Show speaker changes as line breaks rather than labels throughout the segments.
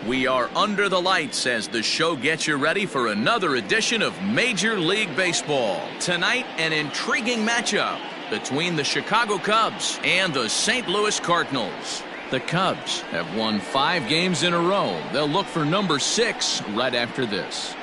We are under the lights as the show gets you ready for another edition of Major League Baseball. Tonight, an intriguing matchup between the Chicago Cubs and the St. Louis Cardinals. The Cubs have won 5 games in a row. They'll look for number 6 right after this.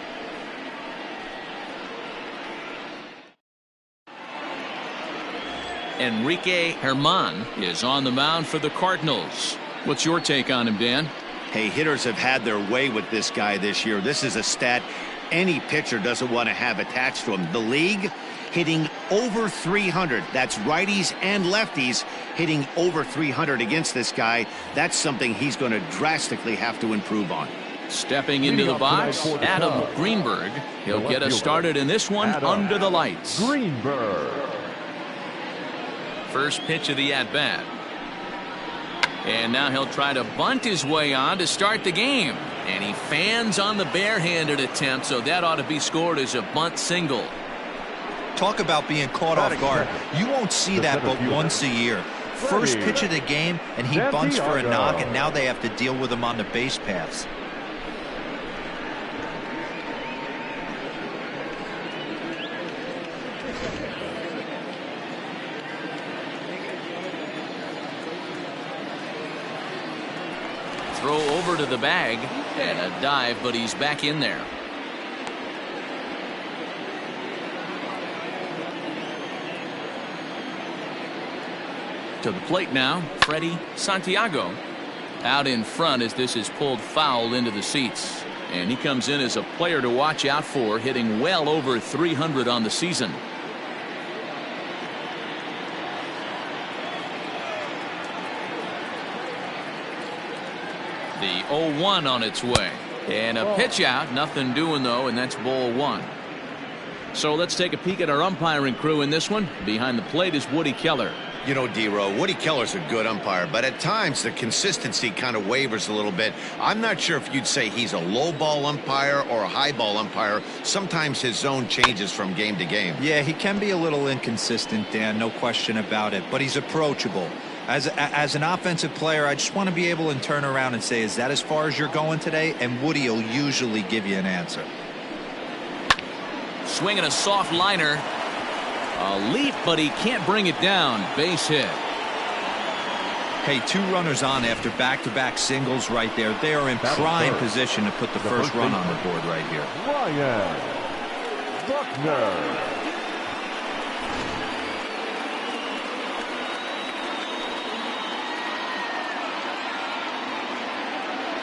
Enrique Germán is on the mound for the Cardinals. What's your take on him, Dan?
Hey, hitters have had their way with this guy this year. This is a stat any pitcher doesn't want to have attached to him. The league hitting over 300. That's righties and lefties hitting over 300 against this guy. That's something he's going to drastically have to improve on.
Stepping into the box, Adam Greenberg. He'll get us started in this one under the lights.
Greenberg.
First pitch of the at-bat. And now he'll try to bunt his way on to start the game. And he fans on the barehanded attempt, so that ought to be scored as a bunt single.
Talk about being caught off guard. You won't see that but once a year. First pitch of the game, and he bunts for a knock, and now they have to deal with him on the base paths.
Throw over to the bag and a dive, but he's back in there. To the plate now, Freddie Santiago. Out in front as this is pulled foul into the seats. And he comes in as a player to watch out for, hitting well over 300 on the season. The 0-1 on its way. And a pitch out. Nothing doing, though, and that's ball 1. So let's take a peek at our umpiring crew in this one. Behind the plate is Woody Keller.
You know, D-Row, Woody Keller's a good umpire, but at times the consistency kind of wavers a little bit. I'm not sure if you'd say he's a low ball umpire or a high ball umpire. Sometimes his zone changes from game to game.
Yeah, he can be a little inconsistent, Dan, no question about it, but he's approachable. As an offensive player, I just want to be able to turn around and say, is that as far as you're going today? And Woody will usually give you an answer.
Swinging a soft liner. A leap, but he can't bring it down. Base hit.
Hey, 2 runners on after back-to-back singles right there. They are in prime position to put the first run on the board right here.
Ryan Buckner.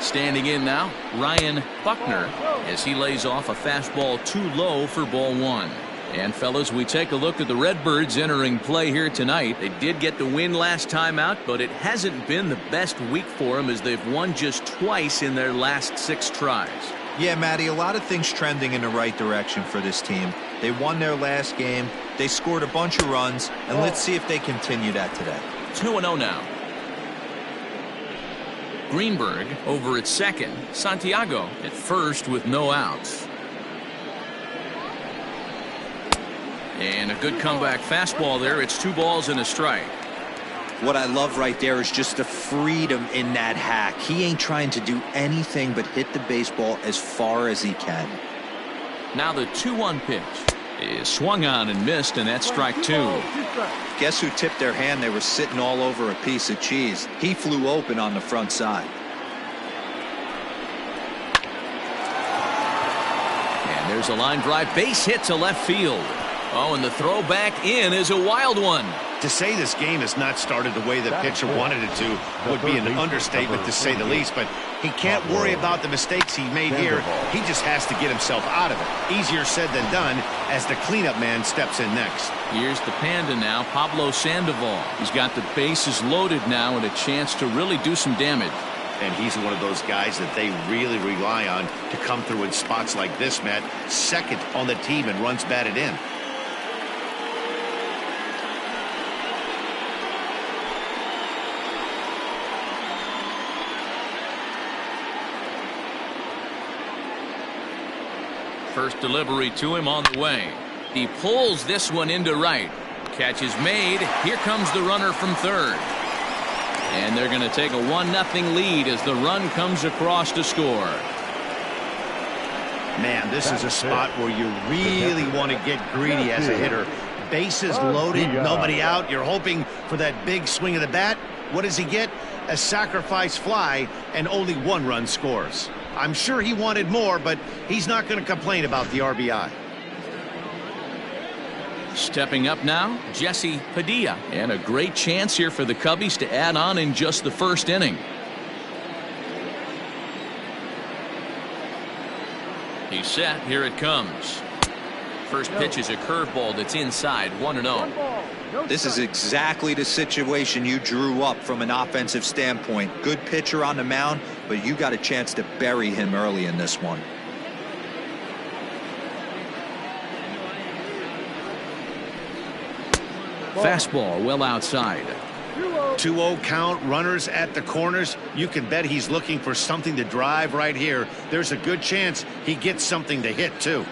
Standing in now, Ryan Buckner, as he lays off a fastball too low for ball 1. And fellas, we take a look at the Redbirds entering play here tonight. They did get the win last time out, but it hasn't been the best week for them as they've won just twice in their last 6 tries.
Yeah, Matty, a lot of things trending in the right direction for this team. They won their last game. They scored a bunch of runs, and let's see if they continue that today.
2-0 now. Greenberg over at second. Santiago at first with no outs. And a good comeback fastball there. It's 2 balls and a strike.
What I love right there is just the freedom in that hack. He ain't trying to do anything but hit the baseball as far as he can.
Now the 2-1 pitch is swung on and missed, and that's strike 2.
Guess who tipped their hand? They were sitting all over a piece of cheese. He flew open on the front side.
And there's a line drive base hit to left field. Oh, and the throw back in is a wild one.
To say this game has not started the way the pitcher wanted it to would be an understatement, to say the least, but he can't worry about the mistakes he made here. He just has to get himself out of it. Easier said than done as the cleanup man steps in next.
Here's the Panda now, Pablo Sandoval. He's got the bases loaded now and a chance to really do some damage.
And he's one of those guys that they really rely on to come through in spots like this, Matt. Second on the team and runs batted in.
First delivery to him on the way. He pulls this one into right. Catch is made. Here comes the runner from third. And they're going to take a 1-0 lead as the run comes across to score.
Man, this is a spot where you really want to get greedy as a hitter. Bases loaded, nobody out. You're hoping for that big swing of the bat. What does he get? A sacrifice fly, and only 1 run scores. I'm sure he wanted more, but he's not going to complain about the RBI.
Stepping up now, Jesse Padilla. And a great chance here for the Cubbies to add on in just the first inning. He's set. Here it comes. First pitch is a curveball that's inside, 1-0.
This is exactly the situation you drew up from an offensive standpoint. Good pitcher on the mound, but you got a chance to bury him early in this one.
Fastball well outside.
2-0 count, runners at the corners. You can bet he's looking for something to drive right here. There's a good chance he gets something to hit too.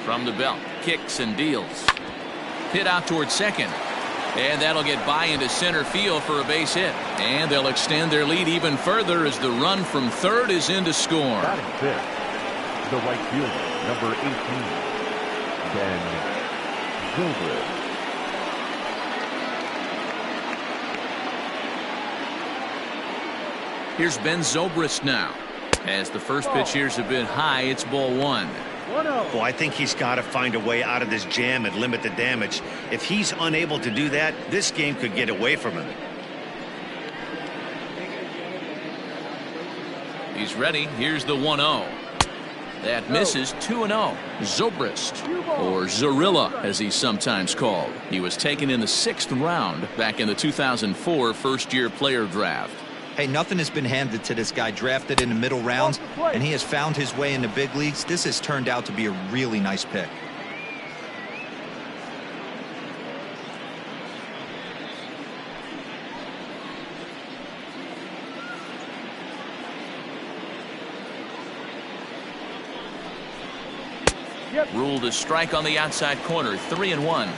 From the belt, kicks and deals. Hit out towards second. And that'll get by into center field for a base hit. And they'll extend their lead even further as the run from third is in to score.
Batting fifth, the right fielder, number 18, Ben Zobrist.
Here's Ben Zobrist now. As the first pitch here's a bit high, it's ball 1.
Well, I think he's got to find a way out of this jam and limit the damage. If he's unable to do that, this game could get away from him.
He's ready. Here's the 1-0. That misses. 2-0. Zobrist, or Zorilla as he's sometimes called. He was taken in the 6th round back in the 2004 first-year player draft.
Hey, nothing has been handed to this guy. Drafted in the middle rounds, and he has found his way in the big leagues. This has turned out to be a really nice pick.
Ruled a strike on the outside corner. 3-1.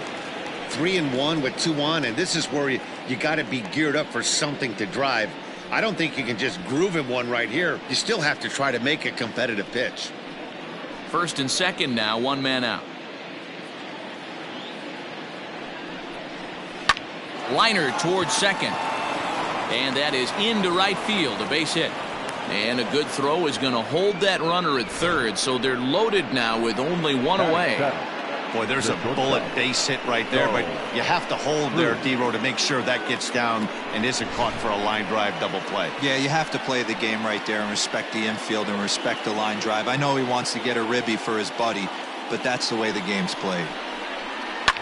3-1 with 2 on, and this is where you got to be geared up for something to drive. I don't think you can just groove him one right here. You still have to try to make a competitive pitch.
First and second now, 1 man out. Liner towards second. And that is into right field, a base hit. And a good throw is going to hold that runner at third, so they're loaded now with only 1 away.
Boy, there's a bullet base hit right there, but you have to hold there, D-Row, to make sure that gets down and isn't caught for a line drive double play.
Yeah, you have to play the game right there and respect the infield and respect the line drive. I know he wants to get a ribby for his buddy, but that's the way the game's played.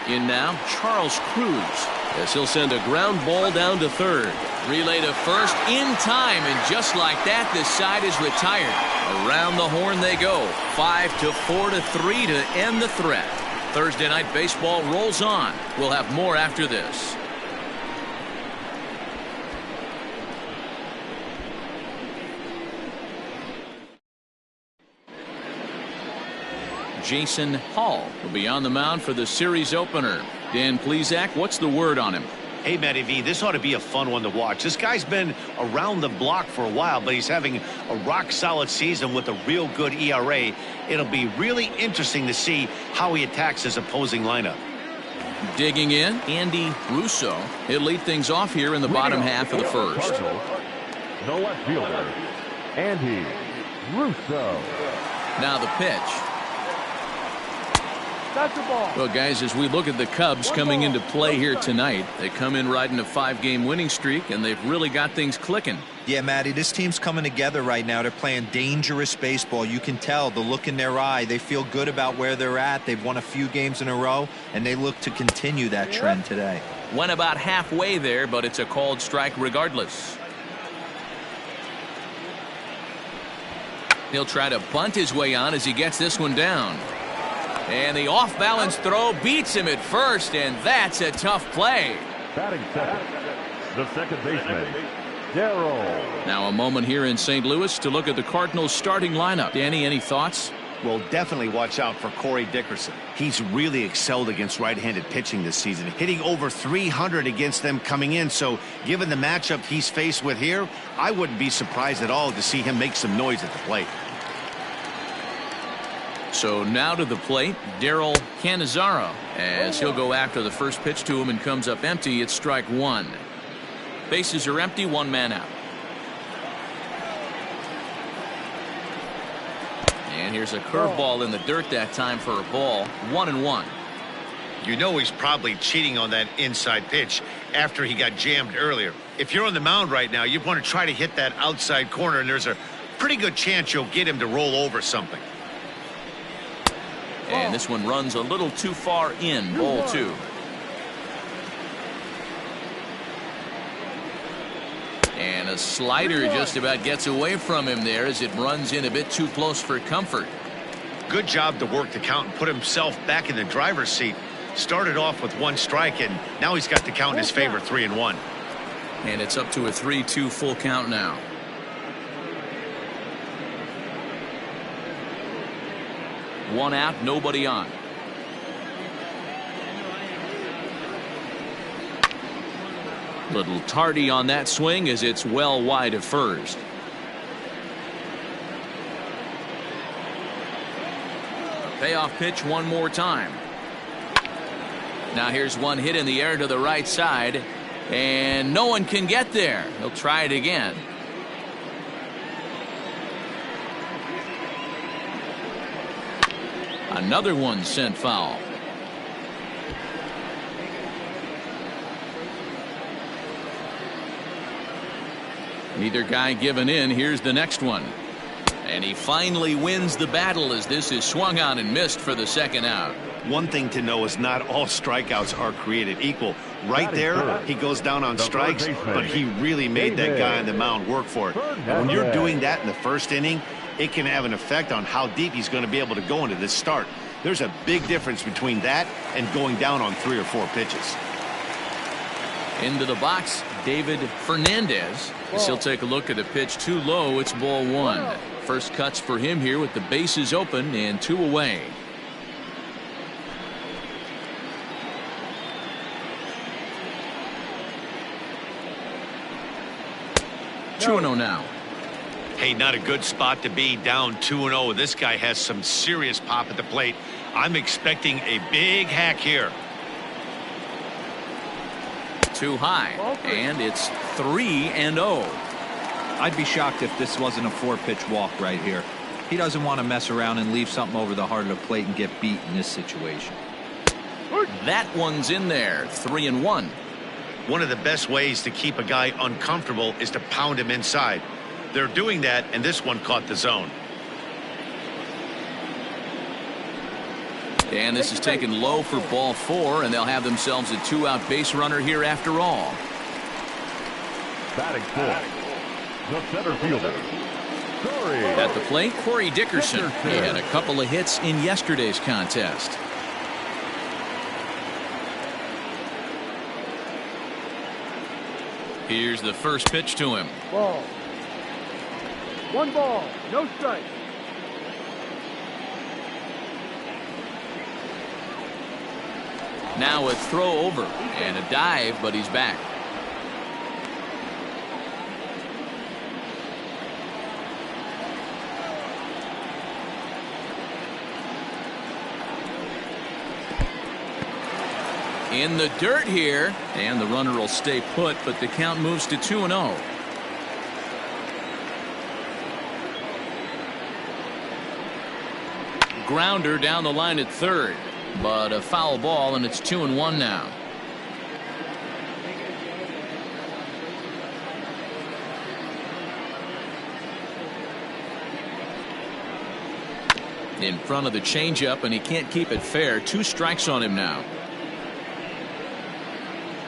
In now, Charles Cruz, as he'll send a ground ball down to third. Relay to first in time, and just like that, this side is retired. Around the horn they go. 5-4-3 to end the threat. Thursday night baseball rolls on. We'll have more after this. Jason Hall will be on the mound for the series opener. Dan Plesac, what's the word on him?
Hey, Matty V, this ought to be a fun one to watch. This guy's been around the block for a while, but he's having a rock-solid season with a real good ERA. It'll be really interesting to see how he attacks his opposing lineup.
Digging in, Andy Russo. He'll lead things off here in the bottom half of the first.
The left fielder, Andy Russo.
Now the pitch. Well, guys, as we look at the Cubs coming into play here tonight, they come in riding a 5-game winning streak, and they've really got things clicking.
Yeah, Matty, this team's coming together right now. They're playing dangerous baseball. You can tell the look in their eye. They feel good about where they're at. They've won a few games in a row, and they look to continue that trend today.
Went about halfway there, but it's a called strike regardless. He'll try to bunt his way on as he gets this one down. And the off-balance throw beats him at first, and that's a tough play.
Batting second, the second baseman, Darryl.
Now a moment here in St. Louis to look at the Cardinals starting lineup. Danny, any thoughts?
Well, definitely watch out for Corey Dickerson. He's really excelled against right-handed pitching this season, hitting over 300 against them coming in. So given the matchup he's faced with here, I wouldn't be surprised at all to see him make some noise at the plate.
So now to the plate, Daryl Cannizzaro, as he'll go after the first pitch to him and comes up empty. It's strike one. Bases are empty, one man out. And here's a curveball in the dirt that time for a ball. 1-1.
You know he's probably cheating on that inside pitch after he got jammed earlier. If you're on the mound right now, you want to try to hit that outside corner, and there's a pretty good chance you'll get him to roll over something.
And this one runs a little too far in. Ball two. And a slider just about gets away from him there as it runs in a bit too close for comfort.
Good job to work the count and put himself back in the driver's seat. Started off with one strike, and now he's got the count in his favor, 3-1.
And it's up to a 3-2 full count now. One out, nobody on. Little tardy on that swing as it's well wide of first. A payoff pitch one more time. Now here's one hit in the air to the right side, and no one can get there. He'll try it again. Another one sent foul. Neither guy giving in. Here's the next one. And he finally wins the battle as this is swung on and missed for the second out.
One thing to know is not all strikeouts are created equal. Right there, he goes down on strikes, but he really made that guy on the mound work for it. And when you're doing that in the first inning, it can have an effect on how deep he's going to be able to go into this start. There's a big difference between that and going down on 3 or 4 pitches.
Into the box, David Fernandez. As he'll take a look at the pitch too low. It's ball one. First cuts for him here with the bases open and 2 away. No. 2-0 now.
Hey, not a good spot to be, down 2-0. This guy has some serious pop at the plate. I'm expecting a big hack here.
Too high, and it's 3-0.
I'd be shocked if this wasn't a 4-pitch walk right here. He doesn't want to mess around and leave something over the heart of the plate and get beat in this situation.
That one's in there. 3-1.
One of the best ways to keep a guy uncomfortable is to pound him inside. They're doing that, and this one caught the zone.
And this is taken low for ball 4, and they'll have themselves a 2-out base runner here after all.
Batting fourth, the center fielder, Corey.
At the plate, Corey Dickerson. He had a couple of hits in yesterday's contest. Here's the first pitch to him.
Ball. 1 ball, no strike.
Now a throw over and a dive, but he's back. In the dirt here, and the runner will stay put, but the count moves to 2-0. Grounder down the line at third, but a foul ball, and it's 2-1 now. In front of the changeup, and he can't keep it fair. 2 strikes on him now.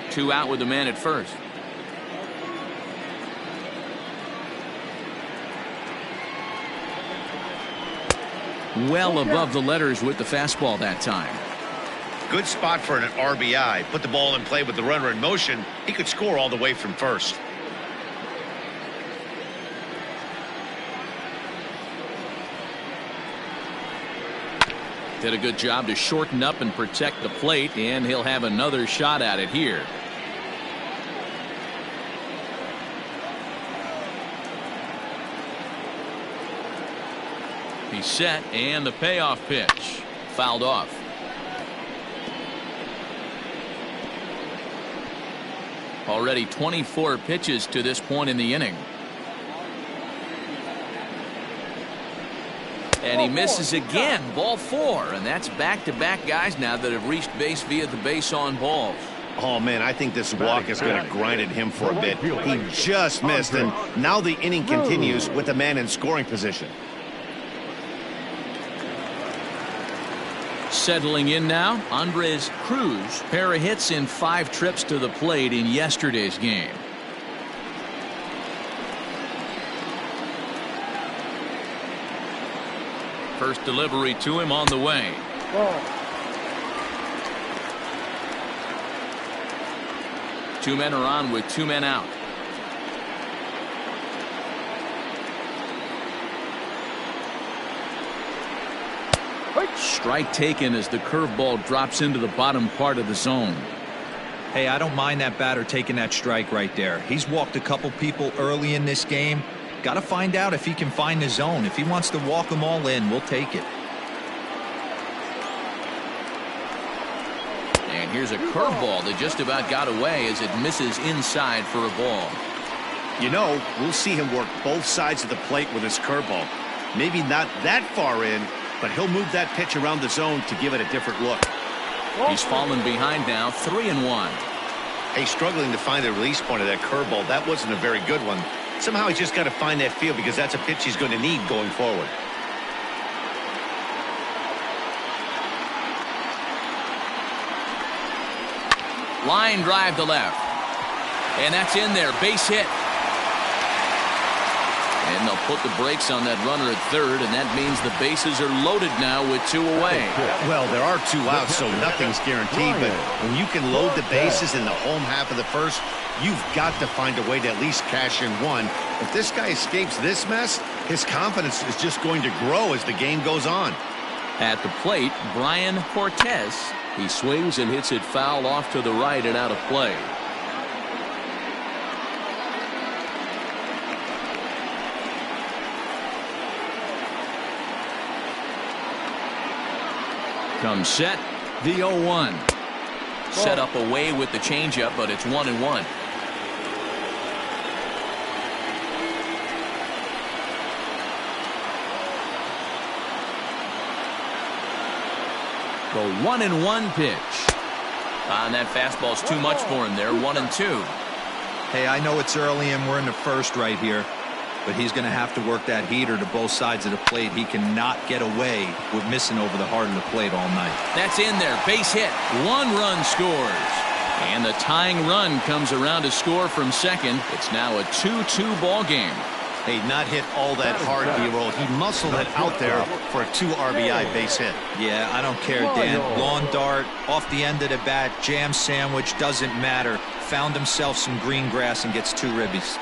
2 out with the man at first. Well above the letters with the fastball that time.
Good spot for an RBI. Put the ball in play with the runner in motion. He could score all the way from first.
Did a good job to shorten up and protect the plate, and he'll have another shot at it here. He's set, and the payoff pitch fouled off. Already 24 pitches to this point in the inning. And he misses again. Ball 4, and that's back-to-back guys now that have reached base via the base on balls.
Oh, man, I think this walk is going to grind at him for a bit. He just missed, and now the inning continues with a man in scoring position.
Settling in now, Andres Cruz. Pair of hits in 5 trips to the plate in yesterday's game. First delivery to him on the way.
Ball.
2 men are on with 2 men out. Strike taken as the curveball drops into the bottom part of the zone.
Hey, I don't mind that batter taking that strike right there. He's walked a couple people early in this game. Got to find out if he can find the zone. If he wants to walk them all in, we'll take it.
And here's a curveball that just about got away as it misses inside for a ball.
You know, we'll see him work both sides of the plate with his curveball. Maybe not that far in, but he'll move that pitch around the zone to give it a different look.
He's fallen behind now, 3-1.
Hey, struggling to find the release point of that curveball. That wasn't a very good one. Somehow he's just got to find that feel because that's a pitch he's going to need going forward.
Line drive to left. And that's in there. Base hit. And they'll put the brakes on that runner at third, and that means the bases are loaded now with 2 away.
Well, there are 2 outs, so nothing's guaranteed, but when you can load the bases in the home half of the first, you've got to find a way to at least cash in 1. If this guy escapes this mess, his confidence is just going to grow as the game goes on.
At the plate, Brian Cortez. He swings and hits it foul off to the right and out of play. Comes set, the 0-1. Set up away with the changeup, but it's 1-1. The 1-1 pitch. And that fastball's too much for him there. 1-2.
Hey, I know it's early and we're in the first right here, but he's going to have to work that heater to both sides of the plate. He cannot get away with missing over the heart of the plate all night.
That's in there. Base hit. 1 run scores. And the tying run comes around to score from second. It's now a 2-2 ball game.
Hey, not hit all that hard, B-roll. He muscled it out there for a 2 RBI base hit.
Yeah, I don't care, Dan. Lawn dart, off the end of the bat, jam sandwich, doesn't matter. Found himself some green grass and gets 2 ribbies.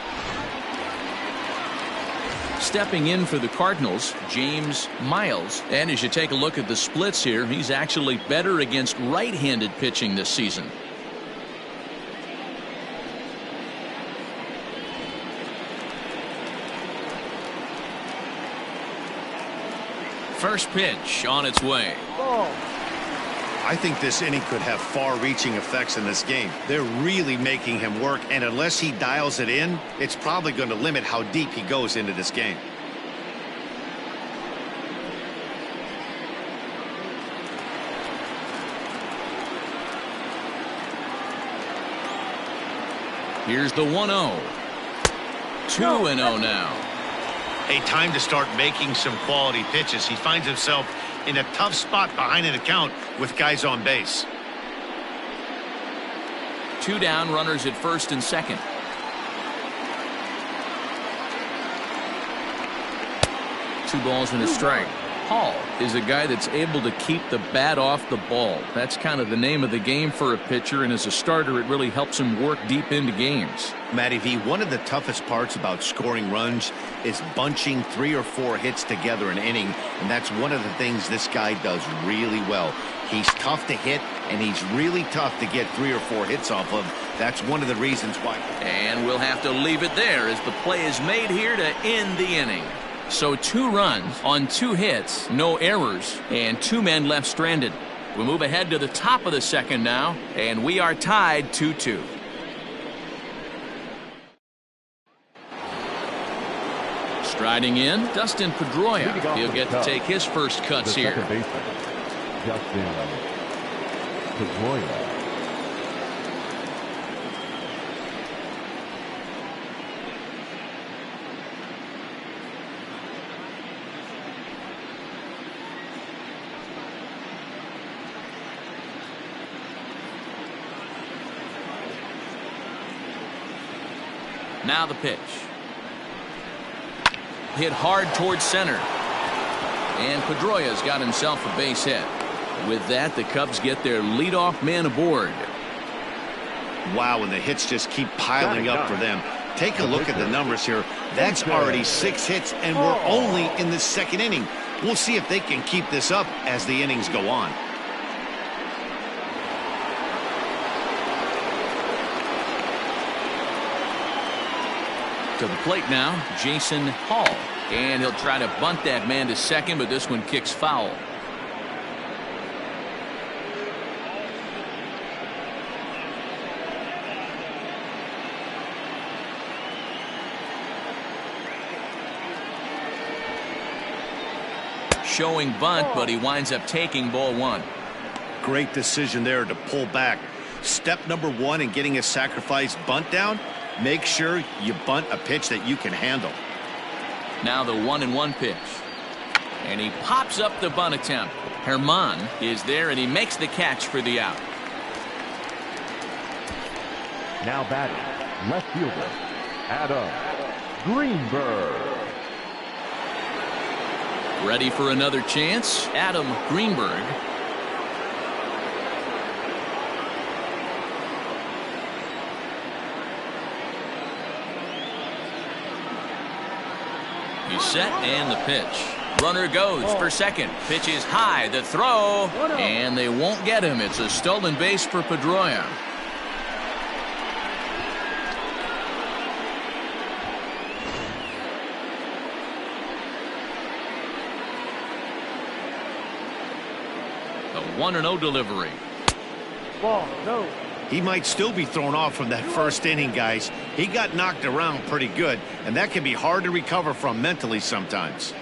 Stepping in for the Cardinals, James Miles. And as you take a look at the splits here, he's actually better against right-handed pitching this season. First pitch on its way.
Ball.
I think this inning could have far-reaching effects in this game. They're really making him work, and unless he dials it in, it's probably going to limit how deep he goes into this game.
Here's the 1-0. 2-0 now.
A time to start making some quality pitches. He finds himself in a tough spot behind an account with guys on base.
2 down, runners at first and second. Two balls and a strike. Hall is a guy that's able to keep the bat off the ball. That's kind of the name of the game for a pitcher, and as a starter, it really helps him work deep into games.
Matty V, one of the toughest parts about scoring runs is bunching 3 or 4 hits together an inning, and that's one of the things this guy does really well. He's tough to hit, and he's really tough to get 3 or 4 hits off of. That's one of the reasons why.
And we'll have to leave it there as the play is made here to end the inning. So 2 runs on 2 hits, no errors, and 2 men left stranded. We move ahead to the top of the second now, and we are tied 2-2. Striding in, Dustin Pedroia. He'll get to take his first cuts here.
Dustin Pedroia.
Now the pitch. Hit hard towards center. And Pedroia's got himself a base hit. With that, the Cubs get their leadoff man aboard.
Wow, and the hits just keep piling up for them. Take a look at the numbers here. That's already 6 hits, and we're only in the second inning. We'll see if they can keep this up as the innings go on.
To the plate now, Jason Hall. And he'll try to bunt that man to second, but this one kicks foul. Showing bunt, but he winds up taking ball 1.
Great decision there to pull back. Step number 1 in getting a sacrifice bunt down, make sure you bunt a pitch that you can handle.
Now the 1-1 pitch. And he pops up the bunt attempt. Herman is there, and he makes the catch for the out.
Now batting, left fielder, Adam Greenberg.
Ready for another chance, Adam Greenberg. He's set, and the pitch. Runner goes for second. Pitch is high. The throw. And they won't get him. It's a stolen base for Pedroia. The 1-0 delivery.
Ball, no.
He might still be thrown off from that first inning, guys. He got knocked around pretty good, and that can be hard to recover from mentally sometimes.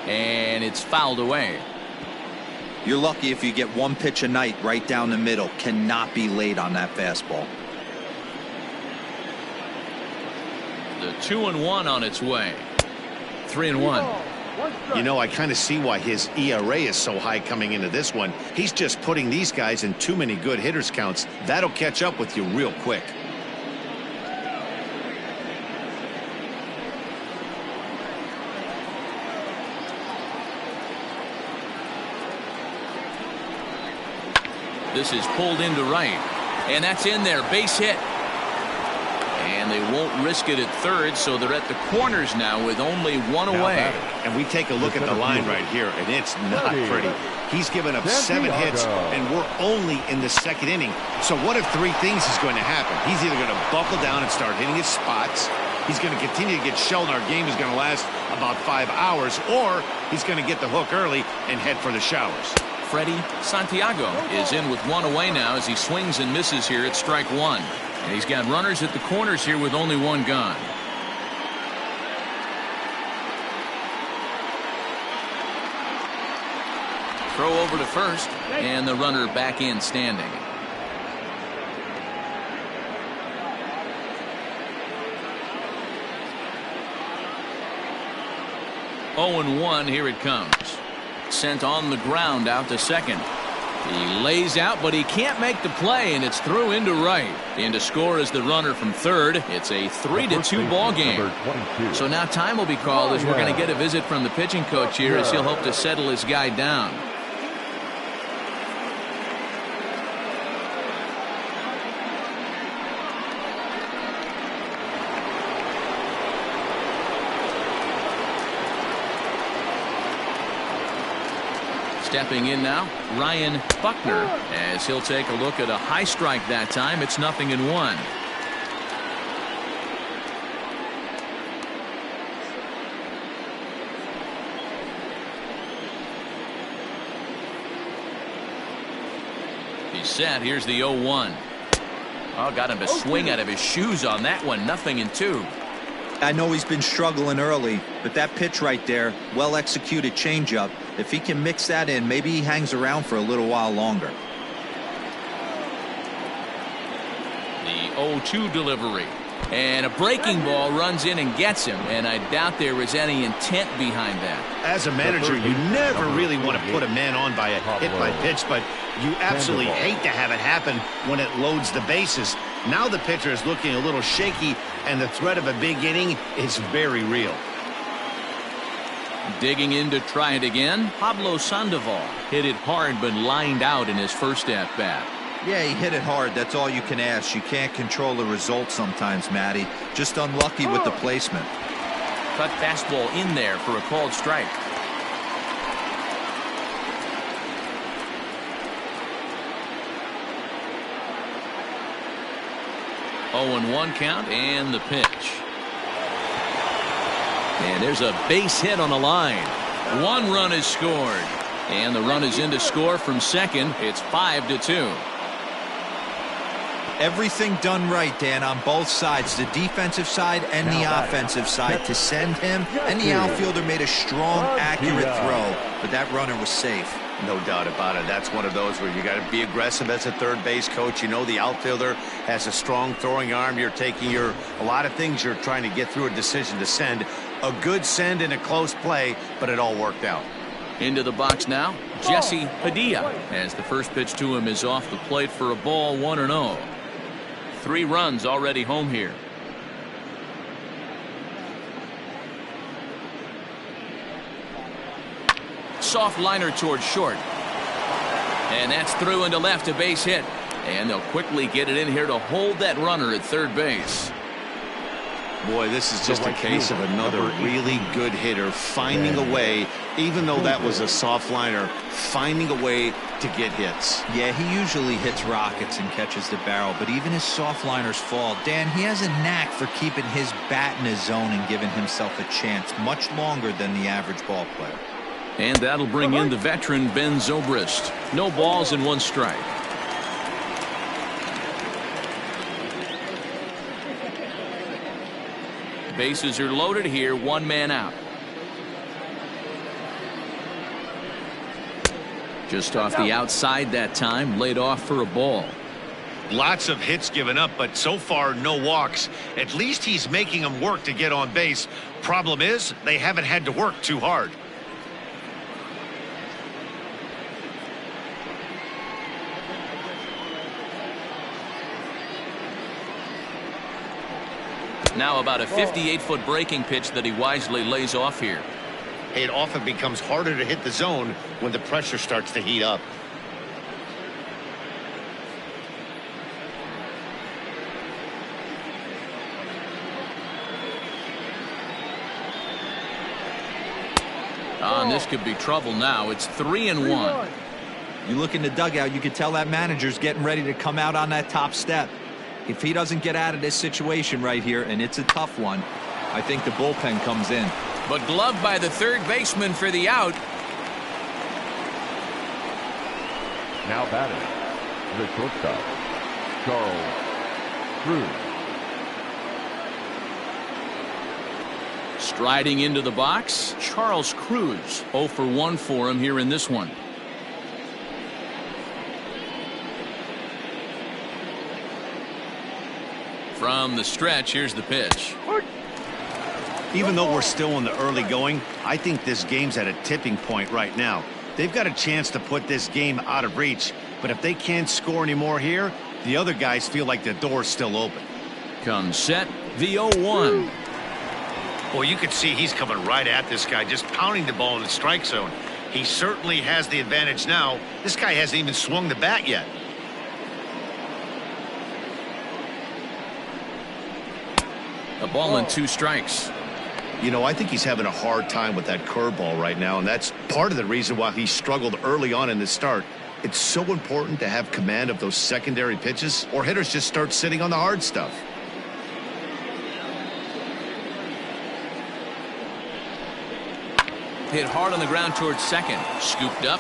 And it's fouled away.
You're lucky if you get 1 pitch a night right down the middle. Cannot be late on that fastball.
The 2-1 on its way. 3-1.
You know, I kind of see why his ERA is so high coming into this one. He's just putting these guys in too many good hitters counts. That'll catch up with you real quick.
This is pulled into right. And that's in there. Base hit. And they won't risk it at third, so they're at the corners now with only 1 away.
And we take a look at the line right here, and it's not pretty. He's given up 7 hits, and we're only in the second inning. So what if 3 things is going to happen? He's either going to buckle down and start hitting his spots, he's going to continue to get shelled, and our game is going to last about 5 hours, or he's going to get the hook early and head for the showers.
Freddie Santiago is in with 1 away now as he swings and misses here at strike 1. And he's got runners at the corners here with only 1 gone. Throw over to first, and the runner back in standing. Oh, 0-1, here it comes. Sent on the ground out to second. He lays out, but he can't make the play, and it's through into right. In to score is the runner from third. It's a 3-2 ball game. So now time will be called as we're going to get a visit from the pitching coach here as he'll hope to settle his guy down. Stepping in now, Ryan Buckner, as he'll take a look at a high strike that time. It's 0-1. He's set. Here's the 0-1. Oh, got him to swing out of his shoes on that one. 0-2.
I know he's been struggling early, but that pitch right there, well-executed changeup, if he can mix that in, maybe he hangs around for a little while longer.
The 0-2 delivery. And a breaking ball runs in and gets him, and I doubt there was any intent behind that.
As a manager, you never really want to put a man on by a hit by pitch, but you absolutely hate to have it happen when it loads the bases. Now the pitcher is looking a little shaky, and the threat of a big inning is very real.
Digging in to try it again, Pablo Sandoval hit it hard but lined out in his first at-bat.
Yeah, he hit it hard. That's all you can ask. You can't control the result sometimes, Matty. Just unlucky with the placement.
Cut fastball in there for a called strike. Oh, 0-1 count and the pitch. And there's a base hit on the line. One run is scored. And the run is in to score from second. It's 5-2.
Everything done right, Dan, on both sides, the defensive side and the offensive side, to send him, and the outfielder made a strong, accurate throw, but that runner was safe.
No doubt about it. That's one of those where you got to be aggressive as a third base coach. You know the outfielder has a strong throwing arm. You're taking a lot of things you're trying to get through a decision to send. A good send in a close play, but it all worked out.
Into the box now, Jesse Padilla, as the first pitch to him is off the plate for a ball, 1-0. 3 runs already home here. Soft liner towards short. And that's through into left, a base hit. And they'll quickly get it in here to hold that runner at third base.
Boy, this is just a case of another really good hitter finding a way, even though that was a soft liner, finding a way to get hits.
Yeah, he usually hits rockets and catches the barrel, but even his soft liners fall. Dan, he has a knack for keeping his bat in his zone and giving himself a chance much longer than the average ball player.
And that'll bring in the veteran Ben Zobrist. No balls and 1 strike. Bases are loaded here, 1 man out. Just off the outside that time, laid off for a ball.
Lots of hits given up, but so far no walks. At least he's making them work to get on base. Problem is, they haven't had to work too hard.
Now about a 58-foot breaking pitch that he wisely lays off here.
It often becomes harder to hit the zone when the pressure starts to heat up.
And this could be trouble now. It's 3-1.
You look in the dugout, you can tell that manager's getting ready to come out on that top step. If he doesn't get out of this situation right here, and it's a tough one, I think the bullpen comes in.
But gloved by the third baseman for the out.
Now batting, the shortstop, Charles Cruz.
Striding into the box, Charles Cruz. 0 for 1 for him here in this one. From the stretch, here's the pitch.
Even though we're still in the early going, I think this game's at a tipping point right now. They've got a chance to put this game out of reach, but if they can't score anymore here, the other guys feel like the door's still open.
Comes set, the 0-1.
Well, you can see he's coming right at this guy, just pounding the ball in the strike zone. He certainly has the advantage now. This guy hasn't even swung the bat yet.
A ball and 2 strikes.
You know, I think he's having a hard time with that curveball right now, and that's part of the reason why he struggled early on in the start. It's so important to have command of those secondary pitches, or hitters just start sitting on the hard stuff.
Hit hard on the ground towards second. Scooped up.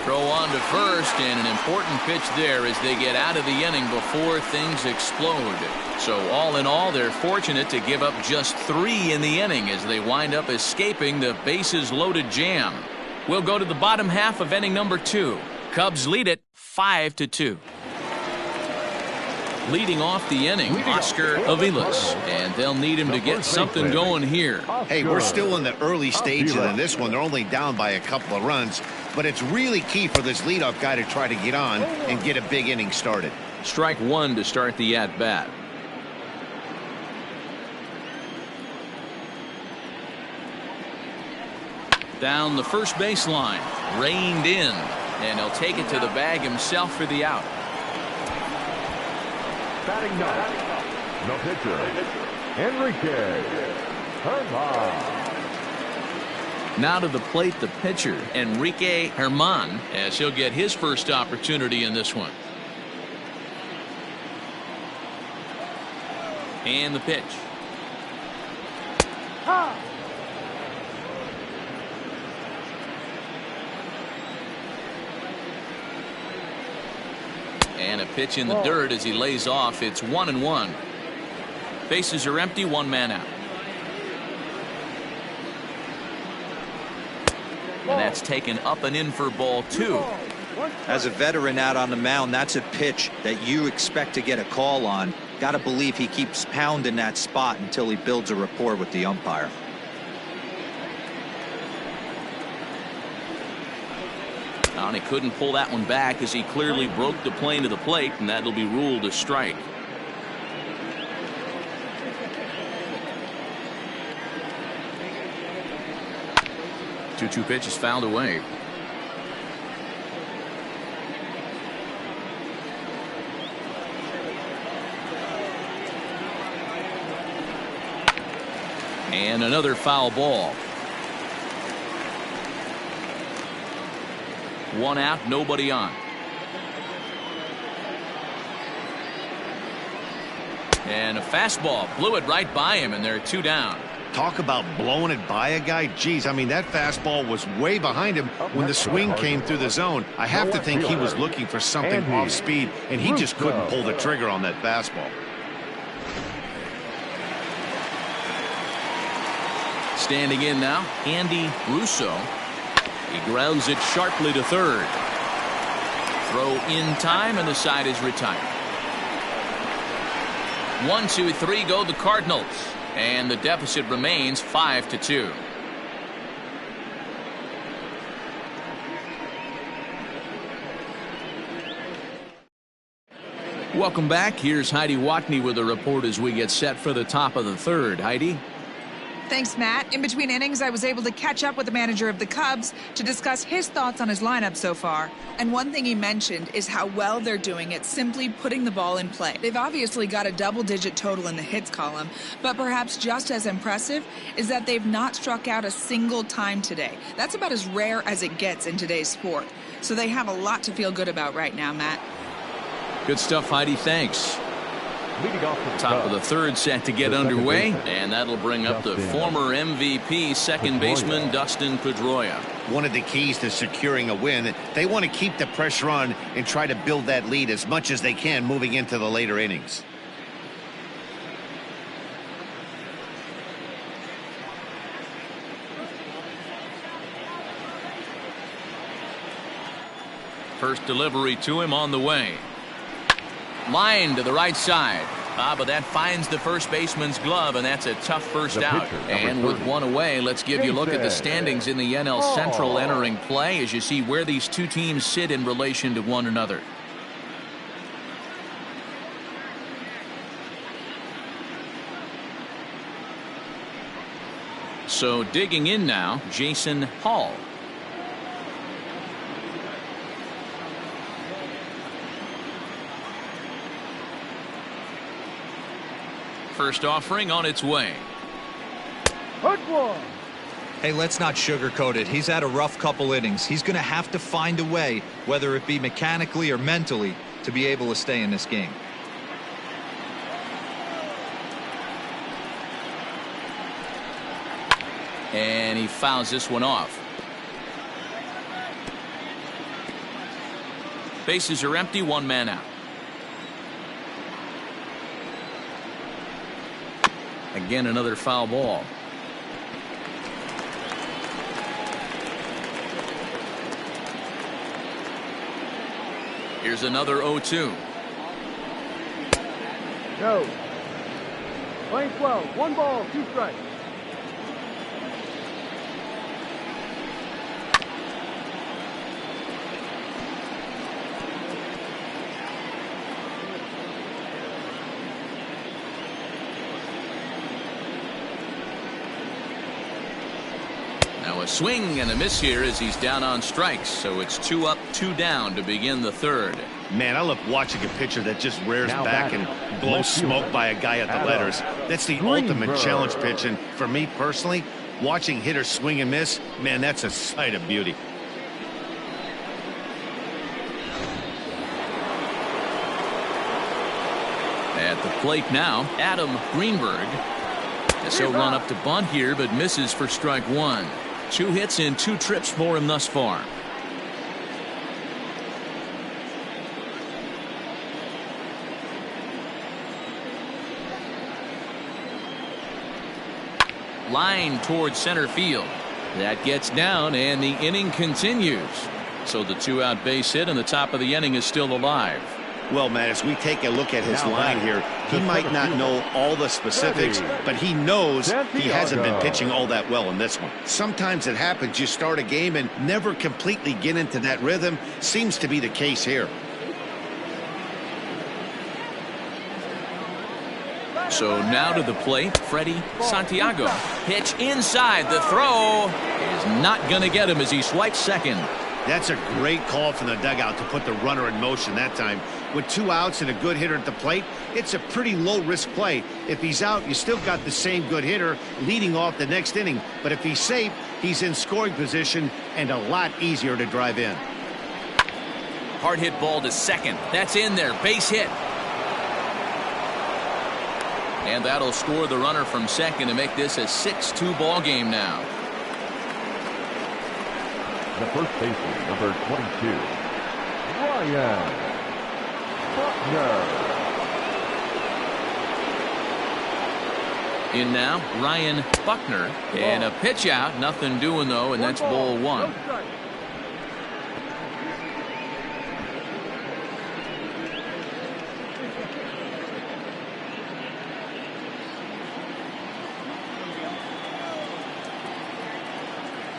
Throw on to first, and an important pitch there as they get out of the inning before things explode. So all in all, they're fortunate to give up just 3 in the inning as they wind up escaping the bases loaded jam. We'll go to the bottom half of inning number 2. Cubs lead it 5-2. Leading off the inning, Oscar Aviles, and they'll need him to get something going here.
Hey, we're still in the early stages of this one. They're only down by a couple of runs, but it's really key for this leadoff guy to try to get on and get a big inning started.
Strike 1 to start the at-bat. Down the first baseline, reined in, and he'll take it to the bag himself for the out.
Batting ninth, the pitcher, Enrique Herman.
Now to the plate, the pitcher, Enrique Herman, as he'll get his first opportunity in this one. And the pitch. And a pitch in the dirt as he lays off. It's 1-1. Bases are empty, 1 man out. And that's taken up and in for ball 2.
As a veteran out on the mound, that's a pitch that you expect to get a call on. Got to believe he keeps pounding that spot until he builds a rapport with the umpire.
And he couldn't pull that one back as he clearly broke the plane to the plate, and that'll be ruled a strike. Two pitches fouled away. And another foul ball. 1 out, nobody on. And a fastball blew it right by him, and there are 2 down.
Talk about blowing it by a guy. Geez, I mean, that fastball was way behind him when the swing came through the zone. I have to think he was looking for something off speed, and he just couldn't pull the trigger on that fastball.
Standing in now, Andy Russo. He grounds it sharply to third. Throw in time, and the side is retired. 1, 2, 3 go the Cardinals, and the deficit remains 5-2. Welcome back. Here's Heidi Watney with a report as we get set for the top of the third. Heidi.
Thanks, Matt. In between innings, I was able to catch up with the manager of the Cubs to discuss his thoughts on his lineup so far. And one thing he mentioned is how well they're doing at simply putting the ball in play. They've obviously got a double-digit total in the hits column, but perhaps just as impressive is that they've not struck out a single time today. That's about as rare as it gets in today's sport. So they have a lot to feel good about right now, Matt.
Good stuff, Heidi. Thanks.
Leading off the
Top of the third set to get underway, and that'll bring up the former MVP second baseman Dustin Pedroia.
One of the keys to securing a win, they want to keep the pressure on and try to build that lead as much as they can moving into the later innings.
First delivery to him on the way. Line to the right side. But that finds the first baseman's glove, and that's a tough first out. And with one away, let's give you a look at the standings in the NL Central entering play as you see where these two teams sit in relation to one another. So digging in now, Jason Hall. First offering on its way.
Hard one.
Hey, let's not sugarcoat it. He's had a rough couple innings. He's going to have to find a way, whether it be mechanically or mentally, to be able to stay in this game.
And he fouls this one off. Bases are empty, one man out. Again, another foul ball. Here's another 0-2.
No. Playing 12. 1 ball, 2 strikes.
Now a swing and a miss here as he's down on strikes. So it's 2 up, 2 down to begin the third.
Man, I love watching a pitcher that just rears back and blows smoke by a guy at the letters. That's the ultimate challenge pitch. And for me personally, watching hitters swing and miss, man, that's a sight of beauty.
At the plate now, Adam Greenberg. As he'll run up to bunt here, but misses for strike 1. 2 hits in 2 trips for him thus far. Line towards center field. That gets down, and the inning continues. So the 2-out base hit, and the top of the inning is still alive.
Well, Matt, as we take a look at his line here, he might not know all the specifics, but he knows he hasn't been pitching all that well in this one. Sometimes it happens. You start a game and never completely get into that rhythm. Seems to be the case here.
So now to the plate, Freddie Santiago. Pitch inside. The throw is not going to get him as he swipes second.
That's a great call from the dugout to put the runner in motion that time. With 2 outs and a good hitter at the plate, it's a pretty low-risk play. If he's out, you still got the same good hitter leading off the next inning. But if he's safe, he's in scoring position and a lot easier to drive in.
Hard hit ball to second. That's in there. Base hit. And that'll score the runner from second to make this a 6-2 ball game now.
The first baseman, number 22, Ryan Buckner.
In now, Ryan Buckner. And a pitch out. Nothing doing, though, and that's ball 1.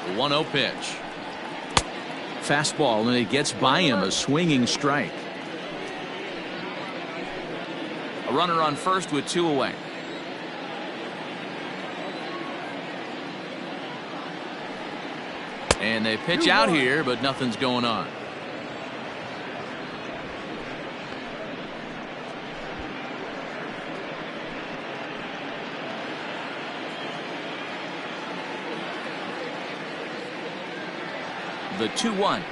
The 1-0 pitch. Fastball, and it gets by him, a swinging strike. A runner on first with 2 away. And they pitch out here, but nothing's going on. The 2-1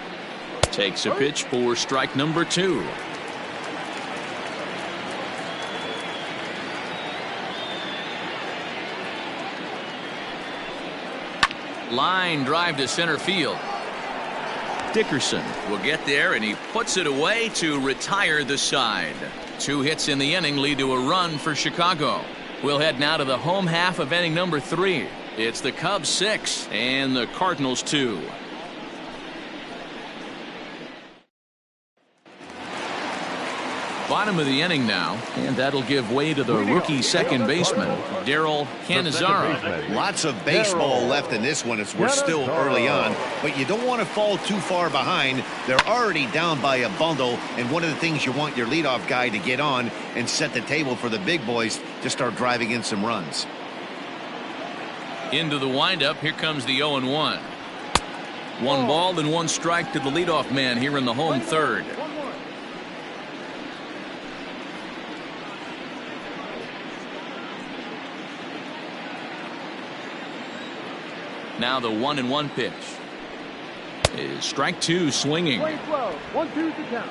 takes a pitch for strike number 2. Line drive to center field. Dickerson will get there, and he puts it away to retire the side. 2 hits in the inning lead to a run for Chicago. We'll head now to the home half of inning number 3. It's the Cubs 6 and the Cardinals 2. Bottom of the inning now, and that'll give way to the rookie second baseman, Daryl Cannizzaro.
Lots of baseball left in this one as we're still early on, but you don't want to fall too far behind. They're already down by a bundle, and one of the things you want your leadoff guy to get on and set the table for the big boys to start driving in some runs.
Into the windup, here comes the 0-1. One ball and one strike to the leadoff man here in the home third. Now the 1-1 pitch is strike two, swinging.
1-2 to count.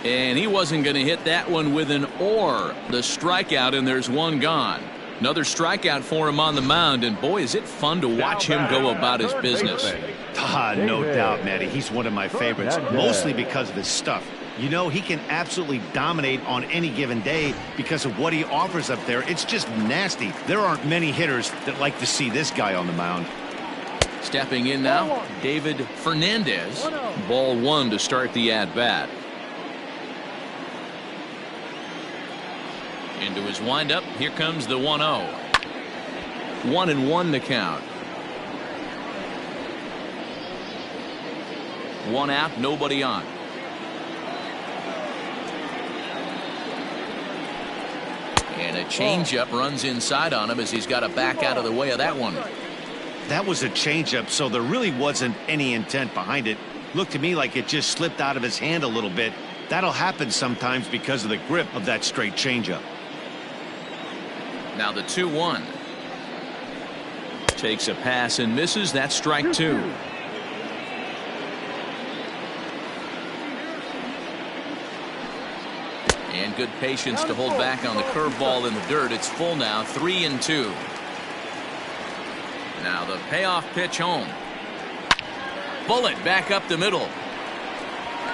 And he wasn't going to hit that one with an or. The strikeout, and there's one gone. Another strikeout for him on the mound, and boy, is it fun to watch him go about his business.
No doubt, Matty. He's one of my favorites, mostly because of his stuff. You know, he can absolutely dominate on any given day because of what he offers up there. It's just nasty. There aren't many hitters that like to see this guy on the mound.
Stepping in now, David Fernandez. Ball one to start the at-bat. Into his windup, here comes the 1-0. 1-1 the count. One out, nobody on. And a changeup runs inside on him as he's got to back out of the way of that one.
That was a changeup, so there really wasn't any intent behind it. Looked to me like it just slipped out of his hand a little bit. That'll happen sometimes because of the grip of that straight changeup.
Now the 2-1. Takes a pass and misses. That's strike two. And good patience to hold back on the curveball in the dirt. It's full now, 3-2. Now the payoff pitch home. Bullet back up the middle.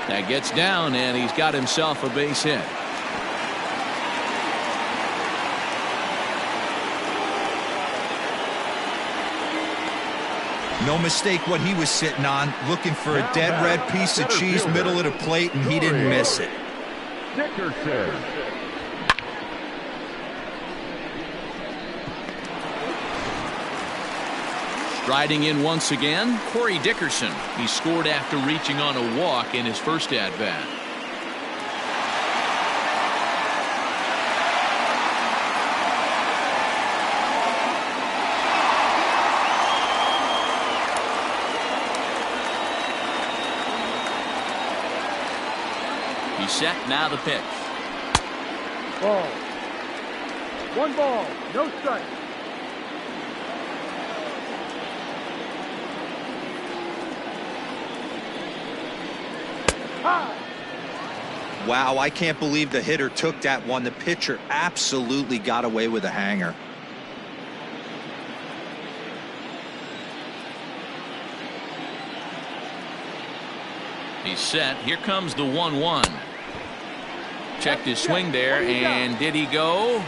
That gets down, and he's got himself a base hit.
No mistake what he was sitting on, looking for a dead red piece of cheese middle of the plate, and he didn't miss it.
Dickerson.
Striding in once again, Corey Dickerson. He scored after reaching on a walk in his first at-bat. He's set, now the pitch.
Ball. One ball, no strike.
Wow, I can't believe the hitter took that one. The pitcher absolutely got away with a hanger.
He's set. Here comes the 1-1. Checked his swing there, and did he go?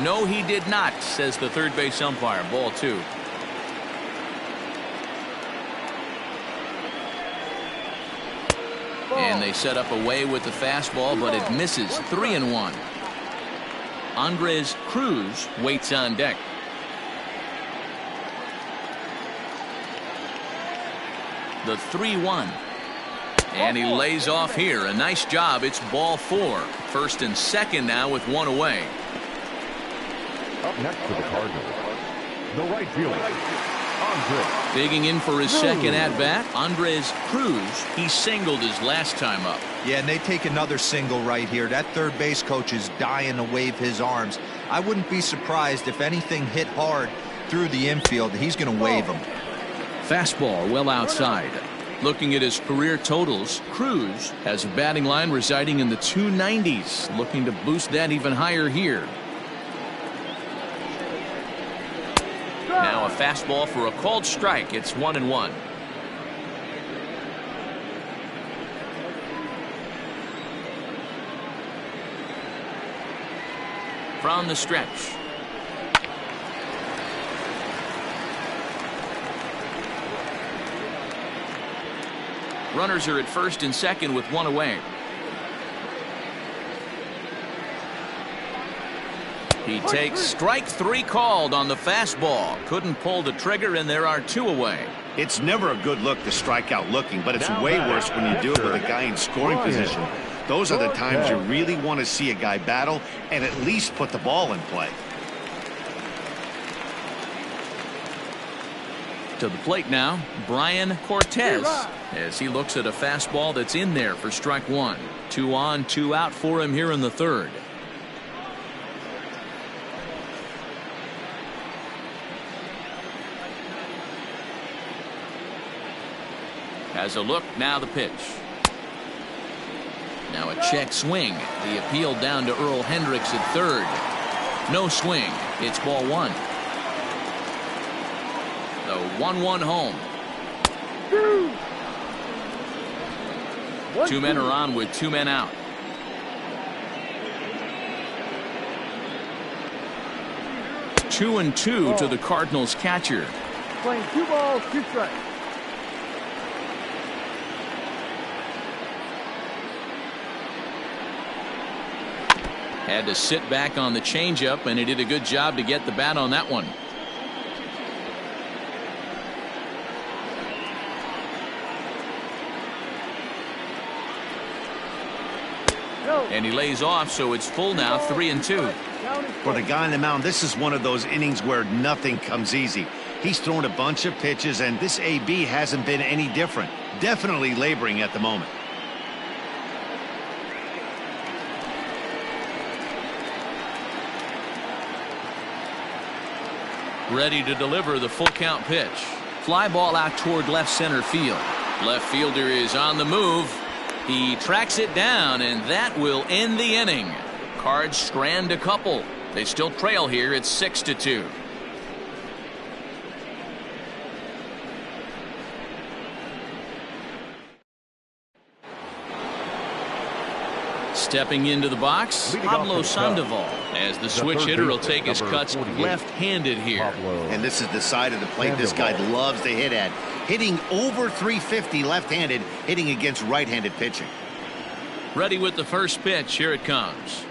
No, he did not, says the third base umpire. Ball two. And they set up away with the fastball, but it misses. 3-1. Andres Cruz waits on deck. The 3-1. And he lays off here. A nice job. It's ball four. First and second now with one away.
Up next for the Cardinals, the right fielder, Andres.
Digging in for his second at-bat, Andres Cruz. He singled his last time up.
Yeah, and they take another single right here. That third base coach is dying to wave his arms. I wouldn't be surprised if anything hit hard through the infield. He's going to wave them.
Fastball well outside. Looking at his career totals, Cruz has a batting line residing in the 290s. Looking to boost that even higher here. Now a fastball for a called strike. It's 1-1. From the stretch. Runners are at first and second with one away. He takes strike 3 called on the fastball. Couldn't pull the trigger, and there are 2 away.
It's never a good look to strike out looking, but it's way worse when you do it with a guy in scoring position. Those are the times you really want to see a guy battle and at least put the ball in play.
To the plate now, Brian Cortez, as he looks at a fastball that's in there for strike 1. 2 on, 2 out for him here in the third. Has a look, now the pitch. Now a check swing. The appeal down to Earl Hendricks at third. No swing. It's ball 1. The 1-1 home. 2 men are on with 2 men out. Two and 2 to the Cardinals catcher.
Playing 2 balls, 2 strikes.
Had to sit back on the changeup, and he did a good job to get the bat on that one. And he lays off, so it's full now, 3 and 2.
For the guy on the mound, this is one of those innings where nothing comes easy. He's thrown a bunch of pitches, and this AB hasn't been any different. Definitely laboring at the moment.
Ready to deliver the full count pitch. Fly ball out toward left center field. Left fielder is on the move. He tracks it down, and that will end the inning. Cards strand a couple. They still trail here. It's 6-2. Stepping into the box, Pablo Sandoval, as the switch hitter will take his cuts left-handed here.
And this is the side of the plate this guy loves to hit at. Hitting over 350 left-handed, hitting against right-handed pitching.
Ready with the first pitch. Here it comes.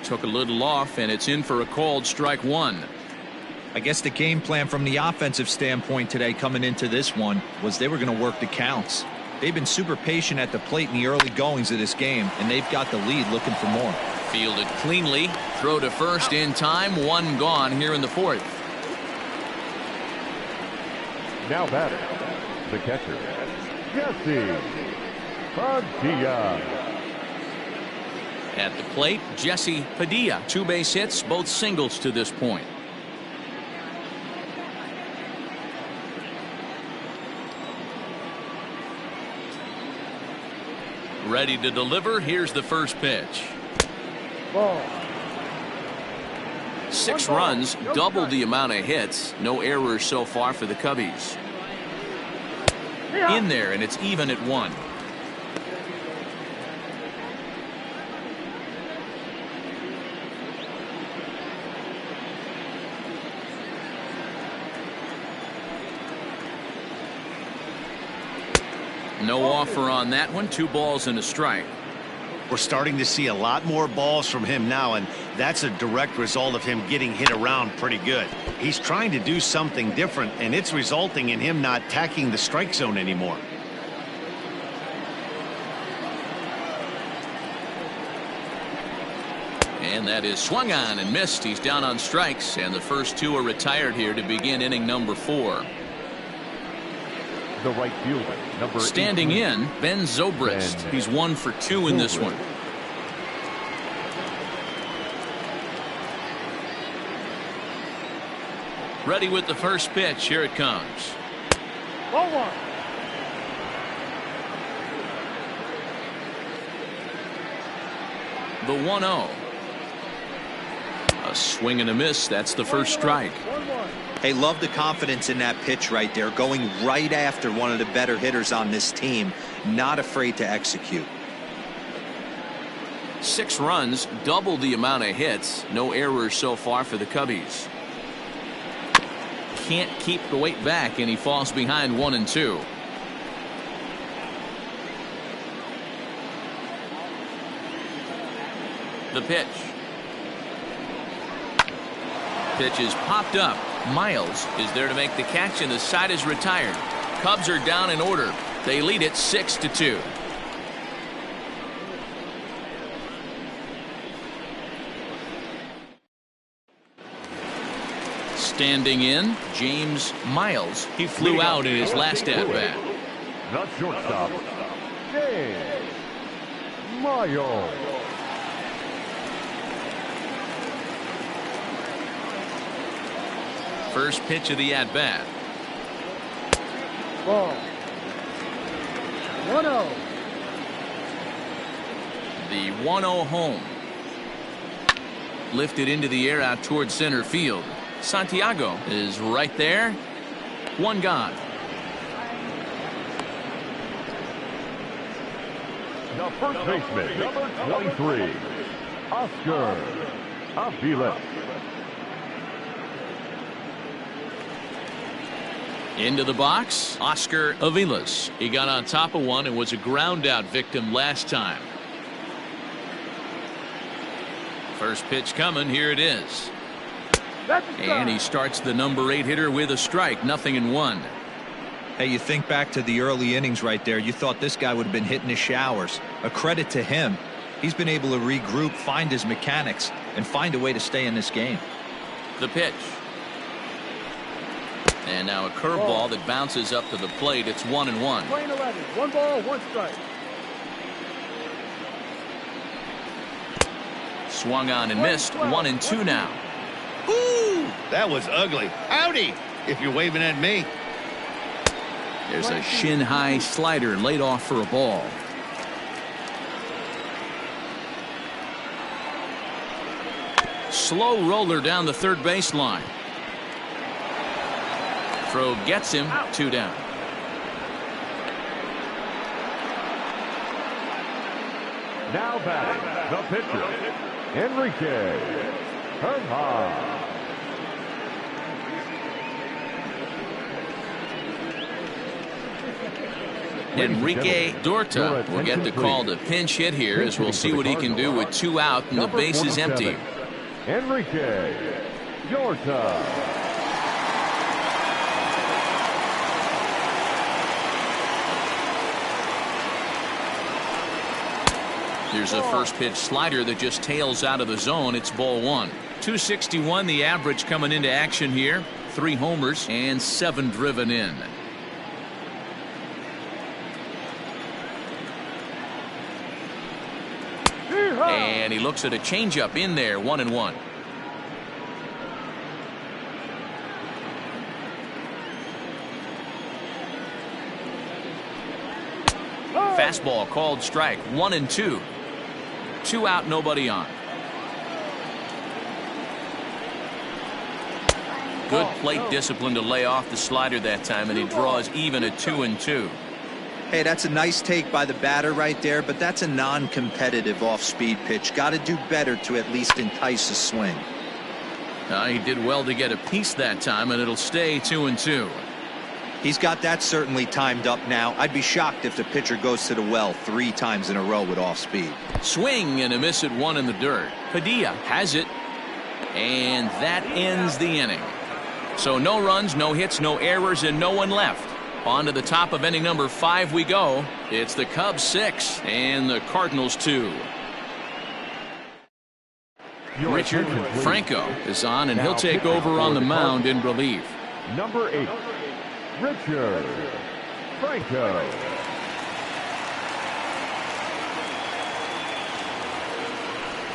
Took a little off, and it's in for a called strike 1.
I guess the game plan from the offensive standpoint today coming into this one was they were going to work the counts. They've been super patient at the plate in the early goings of this game, and they've got the lead looking for more.
Fielded cleanly. Throw to first in time. 1 gone here in the 4th.
Now batting, the catcher, Jesse Padilla.
At the plate, Jesse Padilla. 2 base hits, both singles to this point. Ready to deliver. Here's the first pitch.
Ball.
6 runs, double the amount of hits. No errors so far for the Cubbies. In there, and it's even at 1. No offer on that one. 2 balls and a strike.
We're starting to see a lot more balls from him now, and that's a direct result of him getting hit around pretty good. He's trying to do something different, and it's resulting in him not tacking the strike zone anymore.
And that is swung on and missed. He's down on strikes, and the first 2 are retired here to begin inning number 4.
The right fielder, number
Standing
18,
in, Ben Zobrist. He's 1 for 2 in this one. Ready with the first pitch. Here it comes.
Ball 1.
The 1-0. A swing and a miss. That's the first strike.
1-1.
Hey, love the confidence in that pitch right there, going right after one of the better hitters on this team, not afraid to execute.
6 runs, double the amount of hits. No errors so far for the Cubbies. Can't keep the weight back, and he falls behind 1 and 2. The pitch. Pitch is popped up. Miles is there to make the catch, and the side is retired. Cubs are down in order. They lead it 6-2. Standing in, James Miles. He flew out in his last at-bat.
The shortstop, James Miles.
First pitch of the at-bat.
Ball. 1-0.
The 1-0 home. Lifted into the air out towards center field. Santiago is right there. One gone.
The first baseman, number 23, Oscar Aviles.
Into the box, Oscar Aviles. He got on top of one and was a ground-out victim last time. First pitch coming. Here it is. And he starts the number 8 hitter with a strike. 0-1.
Hey, you think back to the early innings right there. You thought this guy would have been hitting his showers. A credit to him. He's been able to regroup, find his mechanics, and find a way to stay in this game.
The pitch. And now a curveball that bounces up to the plate. It's 1-1.
Playing 11. 1 ball, 1 strike.
Swung on and missed. 1-2 now.
Ooh, that was ugly. Howdy, if you're waving at me.
There's a shin-high slider laid off for a ball. Slow roller down the third baseline. Throw gets him. 2 down.
Now batting, the pitcher, Enrique Herman.
Enrique Dorta will get the call to pinch hit here, as we'll see what he can do with 2 out and the base is empty.
Enrique Dorta.
Here's a first pitch slider that just tails out of the zone. It's ball 1. 261 the average coming into action here. 3 homers and 7 driven in. And he looks at a changeup in there. 1-1. Fastball called strike. 1-2. 2 out, nobody on. Good plate discipline to lay off the slider that time, and he draws even at 2-2.
Hey, that's a nice take by the batter right there, but that's a non-competitive off-speed pitch. Got to do better to at least entice a swing.
He did well to get a piece that time, and it'll stay 2-2.
He's got that certainly timed up now. I'd be shocked if the pitcher goes to the well 3 times in a row with off-speed.
Swing and a miss at 1 in the dirt. Padilla has it, and that ends the inning. So no runs, no hits, no errors, and no one left. On to the top of inning number 5 we go. It's the Cubs 6 and the Cardinals 2. Richard Franco is on, and he'll take over on the mound in relief.
Number 8, Richard Franco.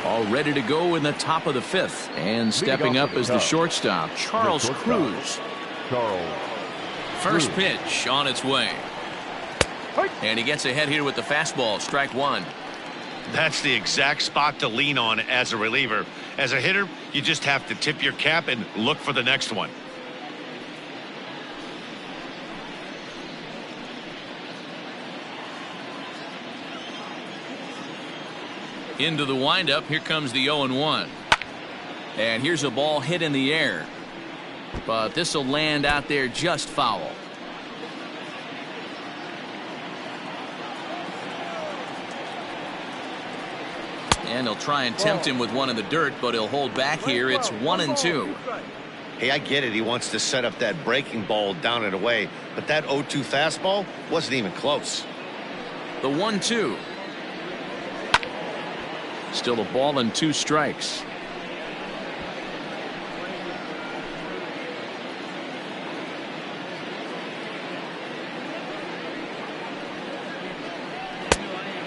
All ready to go in the top of the 5th. And stepping up is the shortstop, Charles Cruz. First pitch on its way. And he gets ahead here with the fastball. Strike 1.
That's the exact spot to lean on as a reliever. As a hitter, you just have to tip your cap and look for the next one.
Into the windup. Here comes the 0-1. And here's a ball hit in the air. But this will land out there just foul. And he'll try and tempt him with one in the dirt, but he'll hold back here. It's 1-2.
Hey, I get it. He wants to set up that breaking ball down and away, but that 0-2 fastball wasn't even close.
The 1-2. Still a ball and 2 strikes.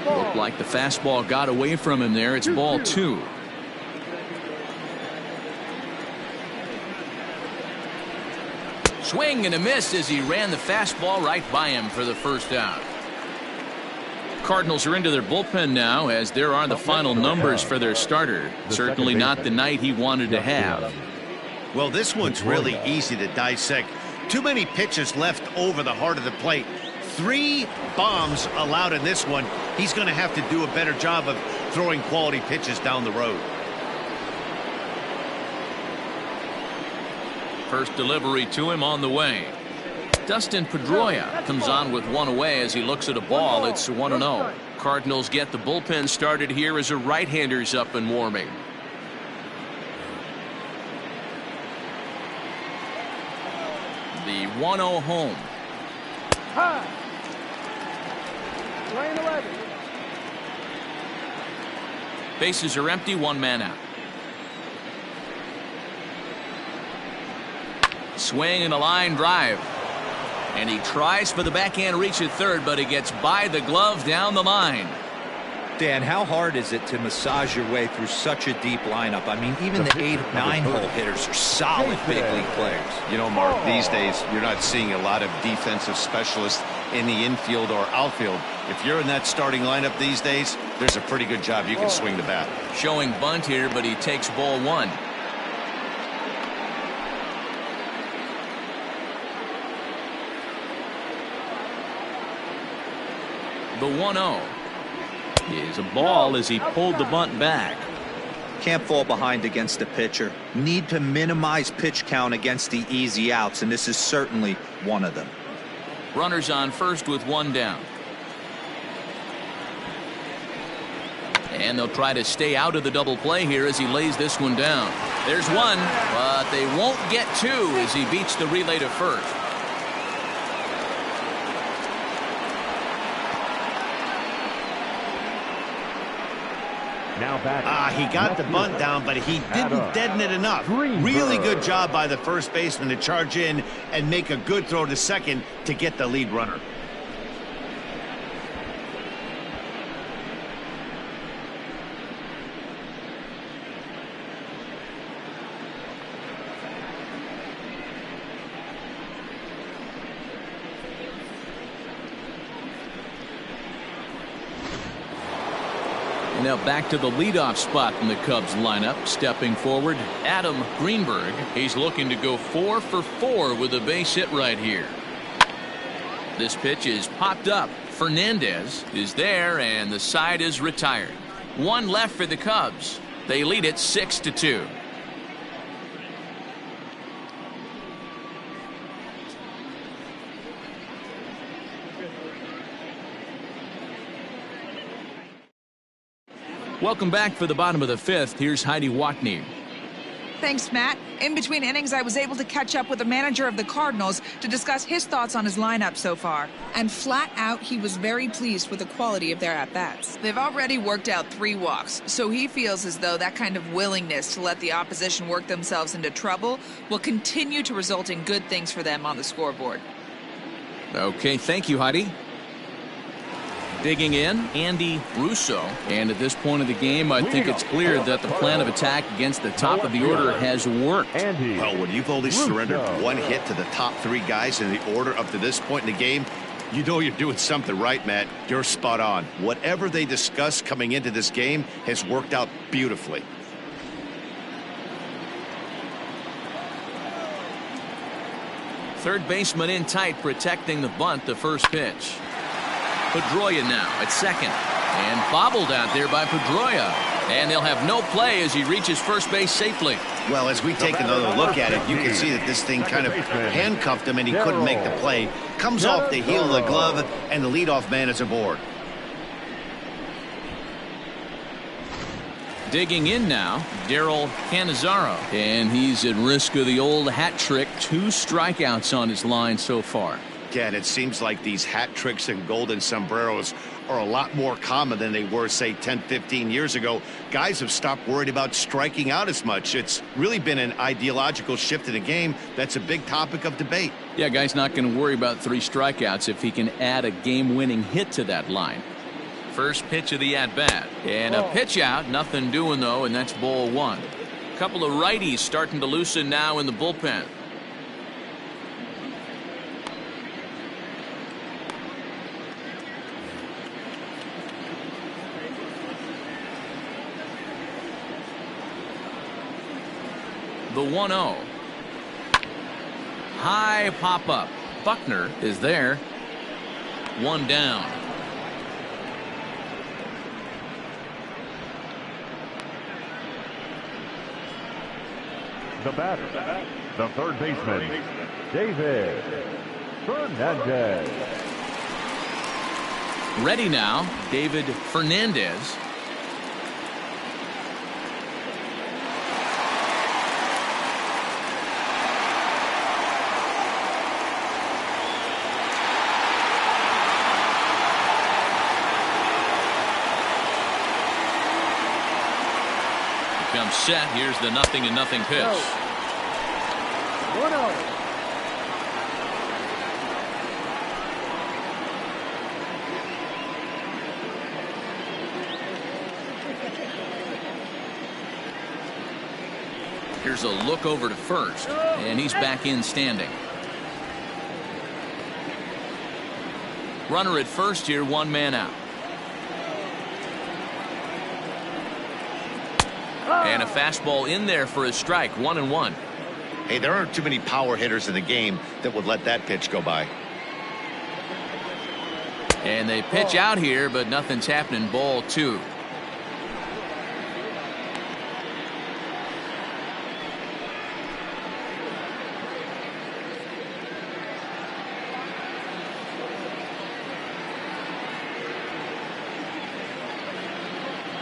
Looked like the fastball got away from him there. It's ball 2. Swing and a miss as he ran the fastball right by him for the first out. Cardinals are into their bullpen now, as there are the final numbers for their starter. Certainly not the night he wanted to have.
Well, this one's really easy to dissect. Too many pitches left over the heart of the plate. 3 bombs allowed in this one. He's going to have to do a better job of throwing quality pitches down the road.
First delivery to him on the way. Dustin Pedroia comes on with one away as he looks at a ball. It's 1-0. Cardinals get the bullpen started here as a right-hander's up and warming. The 1-0 home.
Lane 11.
Bases are empty, 1 man out. Swing and a line drive. And he tries for the backhand reach at third, but he gets by the glove down the line.
Dan, how hard is it to massage your way through such a deep lineup? I mean, even the 8 or 9 hole hitters are solid big league players.
You know, Mark, these days you're not seeing a lot of defensive specialists in the infield or outfield. If you're in that starting lineup these days, there's a pretty good job you can swing the bat.
Showing bunt here, but he takes ball 1. The 1-0 is a ball as he pulled the bunt back.
Can't fall behind against the pitcher. Need to minimize pitch count against the easy outs, and this is certainly one of them.
Runners on first with 1 down. And they'll try to stay out of the double play here as he lays this one down. There's 1, but they won't get 2 as he beats the relay to first.
Now back.
He got the bunt down, but he didn't deaden it enough. Really good job by the first baseman to charge in and make a good throw to second to get the lead runner.
Now back to the leadoff spot in the Cubs lineup. Stepping forward, Adam Greenberg. He's looking to go 4 for 4 with a base hit right here. This pitch is popped up. Fernandez is there, and the side is retired. 1 left for the Cubs. They lead it 6-2. Welcome back for the bottom of the 5th. Here's Heidi Watney.
Thanks, Matt. In between innings, I was able to catch up with the manager of the Cardinals to discuss his thoughts on his lineup so far. And flat out, he was very pleased with the quality of their at-bats. They've already worked out 3 walks, so he feels as though that kind of willingness to let the opposition work themselves into trouble will continue to result in good things for them on the scoreboard.
Okay, thank you, Heidi. Digging in, Andy Russo. And at this point of the game, I think it's clear that the plan of attack against the top of the order has worked.
Well, when you've only surrendered 1 hit to the top 3 guys in the order up to this point in the game, you know you're doing something right, Matt. You're spot on. Whatever they discussed coming into this game has worked out beautifully.
Third baseman in tight, protecting the bunt, the first pitch. Pedroia now at second, and bobbled out there by Pedroia, and they'll have no play as he reaches first base safely.
Well, as we take another look at it, you can see that this thing kind of handcuffed him and he couldn't make the play. Comes off the heel of the glove, and the leadoff man is aboard.
Digging in now, Daryl Cannizzaro. And he's at risk of the old hat trick. 2 strikeouts on his line so far.
Yeah, and it seems like these hat tricks and golden sombreros are a lot more common than they were, say, 10, 15 years ago. Guys have stopped worried about striking out as much. It's really been an ideological shift in the game that's a big topic of debate.
Yeah, guy's not going to worry about 3 strikeouts if he can add a game-winning hit to that line. First pitch of the at-bat. And a pitch out, nothing doing, though, and that's ball 1. A couple of righties starting to loosen now in the bullpen. The 1-0. High pop-up. Buckner is there. 1 down.
The batter, the third baseman, David Fernandez.
Ready now, David Fernandez. Comes set. Here's the 0-0 pitch.
1-0.
Here's a look over to first, and he's back in standing. Runner at first here, 1 man out. And a fastball in there for a strike, 1-1.
Hey, there aren't too many power hitters in the game that would let that pitch go by.
And they pitch out here, but nothing's happening. Ball 2.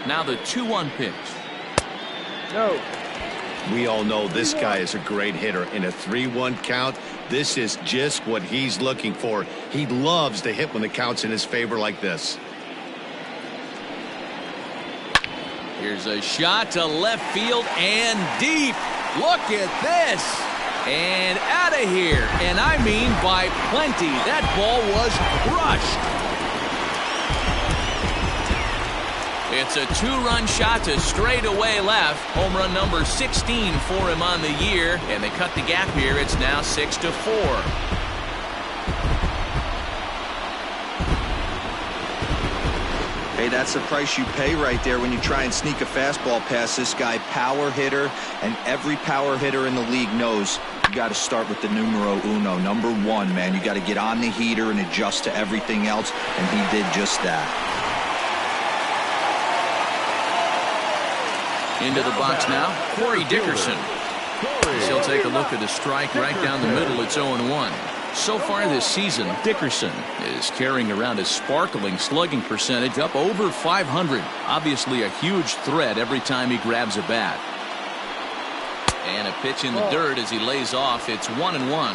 Now the 2-1 pitch.
No.
We all know this guy is a great hitter. In a 3-1 count, this is just what he's looking for. He loves to hit when the count's in his favor like this.
Here's a shot to left field and deep. Look at this. And out of here. And I mean by plenty. That ball was crushed. It's a 2-run shot to straightaway left. Home run number 16 for him on the year. And they cut the gap here. It's now 6-4.
Hey, that's the price you pay right there when you try and sneak a fastball past this guy. Power hitter, and every power hitter in the league knows you got to start with the numero uno, number 1, man. You got to get on the heater and adjust to everything else, and he did just that.
Into the box now, Corey Dickerson. He'll take a look at the strike right down the middle. It's 0-1. So far this season, Dickerson is carrying around a sparkling slugging percentage up over 500. Obviously a huge threat every time he grabs a bat. And a pitch in the dirt as he lays off. It's 1-1.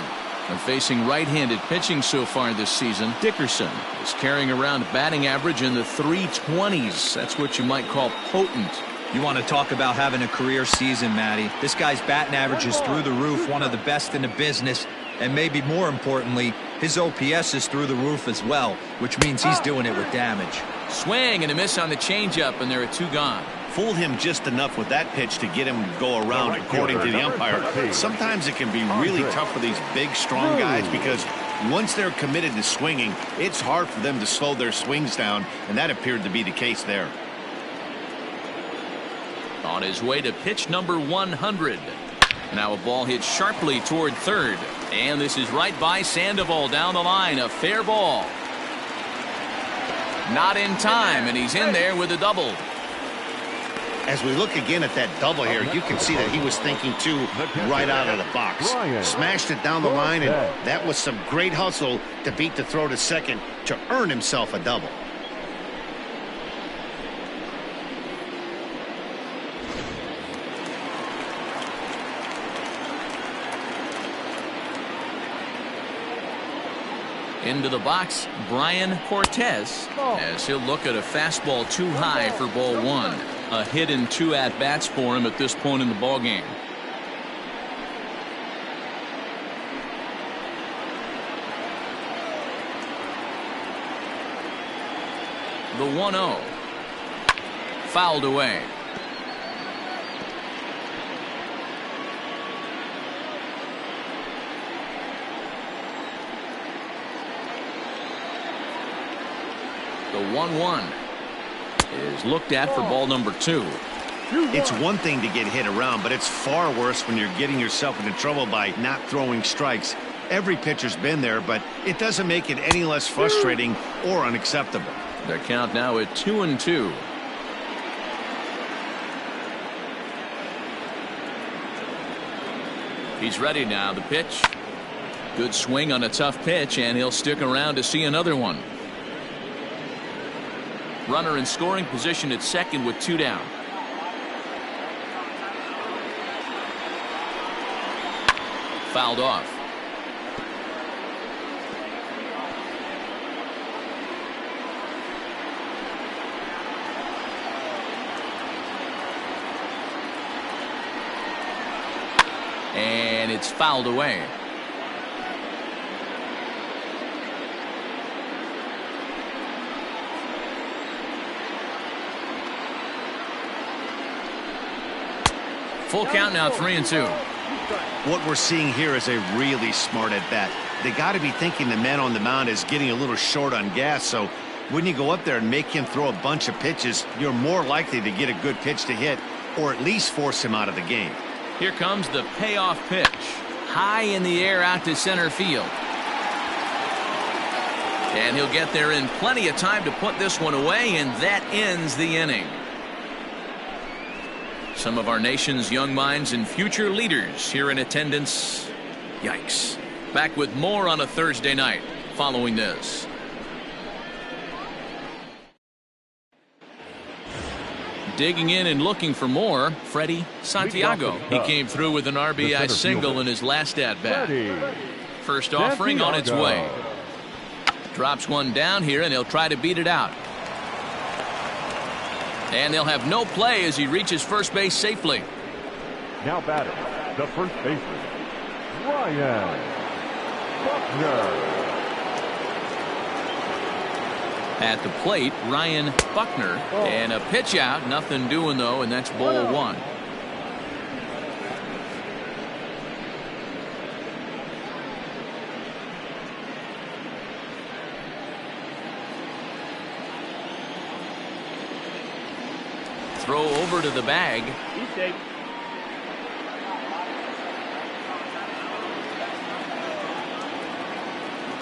And facing right-handed pitching so far this season, Dickerson is carrying around a batting average in the 320s. That's what you might call potent.
You want to talk about having a career season, Matty. This guy's batting average is through the roof, one of the best in the business. And maybe more importantly, his OPS is through the roof as well, which means he's doing it with damage.
Swing and a miss on the changeup, and there are 2 gone.
Fooled him just enough with that pitch to get him to go around, according to the umpire. Sometimes it can be really tough for these big, strong guys because once they're committed to swinging, it's hard for them to slow their swings down, and that appeared to be the case there.
On his way to pitch number 100. Now a ball hit sharply toward third. And this is right by Sandoval down the line. A fair ball. Not in time, and he's in there with a double.
As we look again at that double here, you can see that he was thinking too right out of the box. Smashed it down the line, and that was some great hustle to beat the throw to second to earn himself a double.
Into the box, Brian Cortez, as he'll look at a fastball too high for ball 1. A hit and 2 at-bats for him at this point in the ballgame. The 1-0. Fouled away. The 1-1 is looked at for ball number 2.
It's one thing to get hit around, but it's far worse when you're getting yourself into trouble by not throwing strikes. Every pitcher's been there, but it doesn't make it any less frustrating or unacceptable.
The count now at 2-2. He's ready now. The pitch. Good swing on a tough pitch, and he'll stick around to see another one. Runner in scoring position at second with 2 down. Fouled off. And it's fouled away. Full count now, 3-2.
What we're seeing here is a really smart at bat. They got to be thinking the man on the mound is getting a little short on gas, so when you go up there and make him throw a bunch of pitches, you're more likely to get a good pitch to hit or at least force him out of the game.
Here comes the payoff pitch. High in the air out to center field. And he'll get there in plenty of time to put this one away, and that ends the inning. Some of our nation's young minds and future leaders here in attendance. Yikes. Back with more on a Thursday night following this. Digging in and looking for more, Freddie Santiago. He came through with an RBI single in his last at-bat. First offering on its way. Drops one down here, and he'll try to beat it out. And they'll have no play as he reaches first base safely.
Now batting, the first baseman, Ryan Buckner.
At the plate, Ryan Buckner, and a pitch out, nothing doing though, and that's ball 1. Throw over to the bag.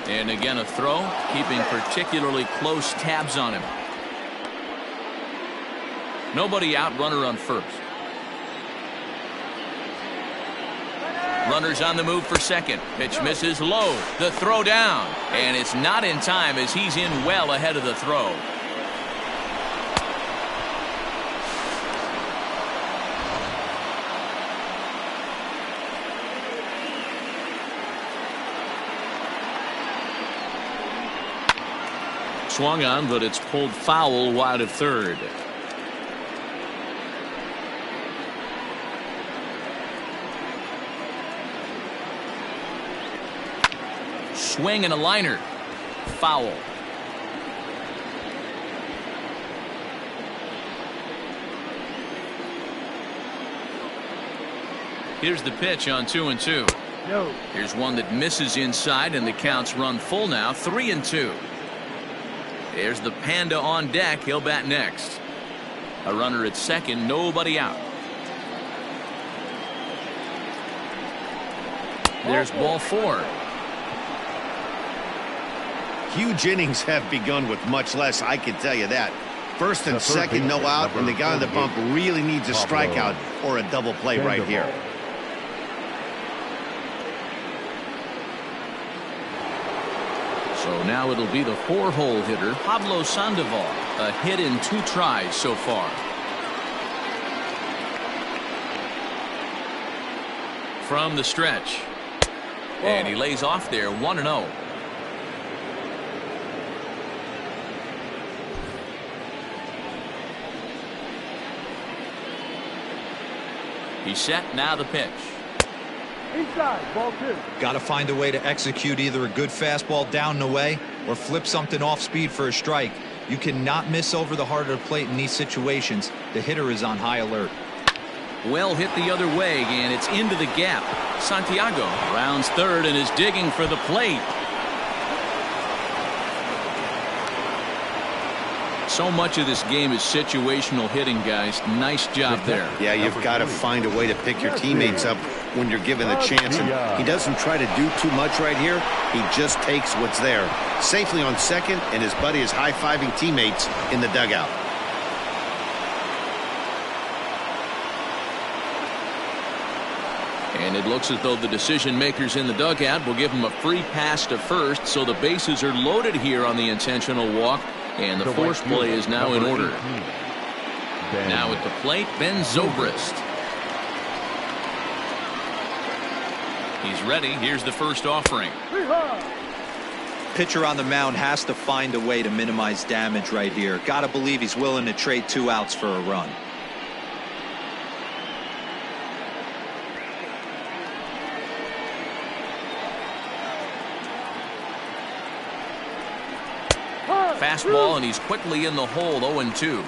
And again a throw, keeping particularly close tabs on him. Nobody out, runner on first. Runners on the move for second. Pitch misses low. The throw down. And it's not in time as he's in well ahead of the throw. Swung on, but it's pulled foul wide of third. Swing and a liner. Foul. Here's the pitch on 2-2.
No.
Here's one that misses inside, and the count's run full now, 3-2. There's the Panda on deck. He'll bat next. A runner at second, nobody out. There's ball 4.
Huge innings have begun with much less, I can tell you that. First and second, no out, and the guy on the bump really needs a strikeout or a double play right here.
So now it'll be the 4-hole hitter, Pablo Sandoval. A hit in 2 tries so far. From the stretch. And he lays off there, 1-0. He's set, now the pitch.
Inside, ball 2.
Got to find a way to execute either a good fastball down and away or flip something off speed for a strike. You cannot miss over the heart of the plate in these situations. The hitter is on high alert.
Well hit the other way, and it's into the gap. Santiago rounds third and is digging for the plate. So much of this game is situational hitting, guys. Nice job there.
Yeah, you've got to find a way to pick your teammates up when you're given the chance. And he doesn't try to do too much right here. He just takes what's there. Safely on second, and his buddy is high-fiving teammates in the dugout.
And it looks as though the decision makers in the dugout will give him a free pass to first, so the bases are loaded here on the intentional walk, and the force play is now in order. Now at the plate, Ben Zobrist. He's ready. Here's the first offering.
Pitcher on the mound has to find a way to minimize damage right here. Got to believe he's willing to trade 2 outs for a run.
Fastball, and he's quickly in the hole. 0-2.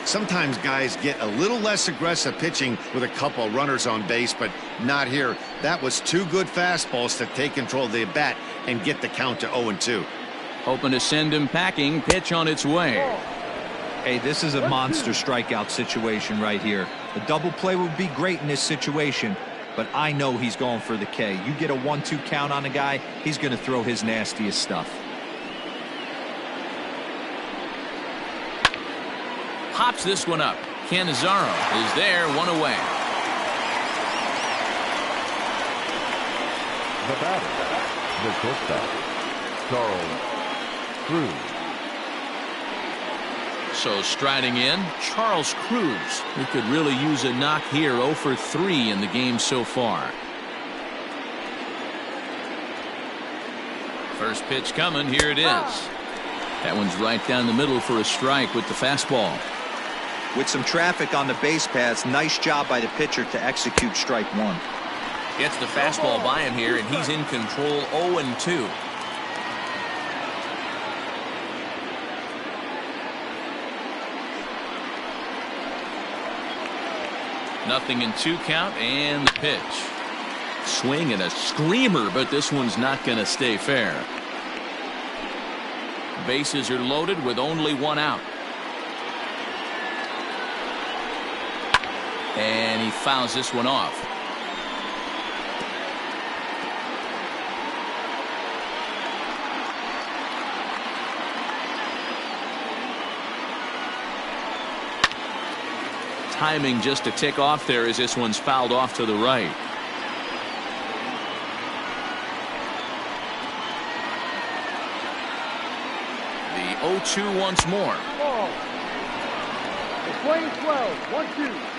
Sometimes guys get a little less aggressive pitching with a couple runners on base, but not here. That was 2 good fastballs to take control of the bat and get the count to 0-2.
Hoping to send him packing. Pitch on its way.
Hey, this is a monster strikeout situation right here. A double play would be great in this situation, but I know he's going for the K. You get a 1-2 count on a guy, he's going to throw his nastiest stuff.
Hops this one up. Canizaro is there, 1 away.
The batter, the shortstop, Charles Cruz.
So striding in, Charles Cruz. He could really use a knock here. 0 for 3 in the game so far. First pitch coming. Here it is. That one's right down the middle for a strike with the fastball.
With some traffic on the base paths, nice job by the pitcher to execute strike 1.
Gets the fastball by him here, and he's in control. 0-2. Nothing in 2 count, and the pitch. Swing and a screamer, but this one's not going to stay fair. Bases are loaded with only 1 out. And he fouls this one off. Timing just a tick off there as this one's fouled off to the right. The 0-2 once more.
Ball. It's playing 12, 1-2.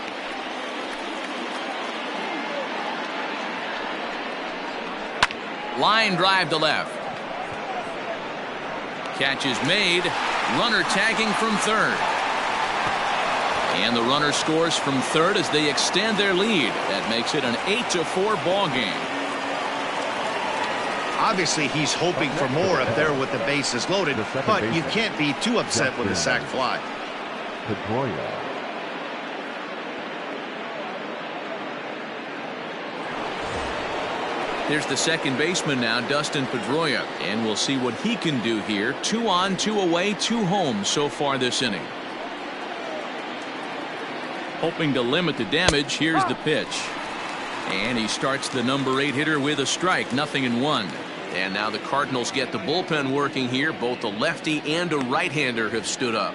Line drive to left. Catch is made. Runner tagging from third. And the runner scores from third as they extend their lead. That makes it an 8-4 ball game.
Obviously, he's hoping for more up there with the bases loaded, but you can't be too upset with a sac fly.
Pedroia.
Here's the second baseman now, Dustin Pedroia, and we'll see what he can do here. 2 on, 2 away, 2 home so far this inning. Hoping to limit the damage. Here's the pitch, and he starts the number 8 hitter with a strike. 0-1. And now the Cardinals get the bullpen working here. Both a lefty and a right-hander have stood up.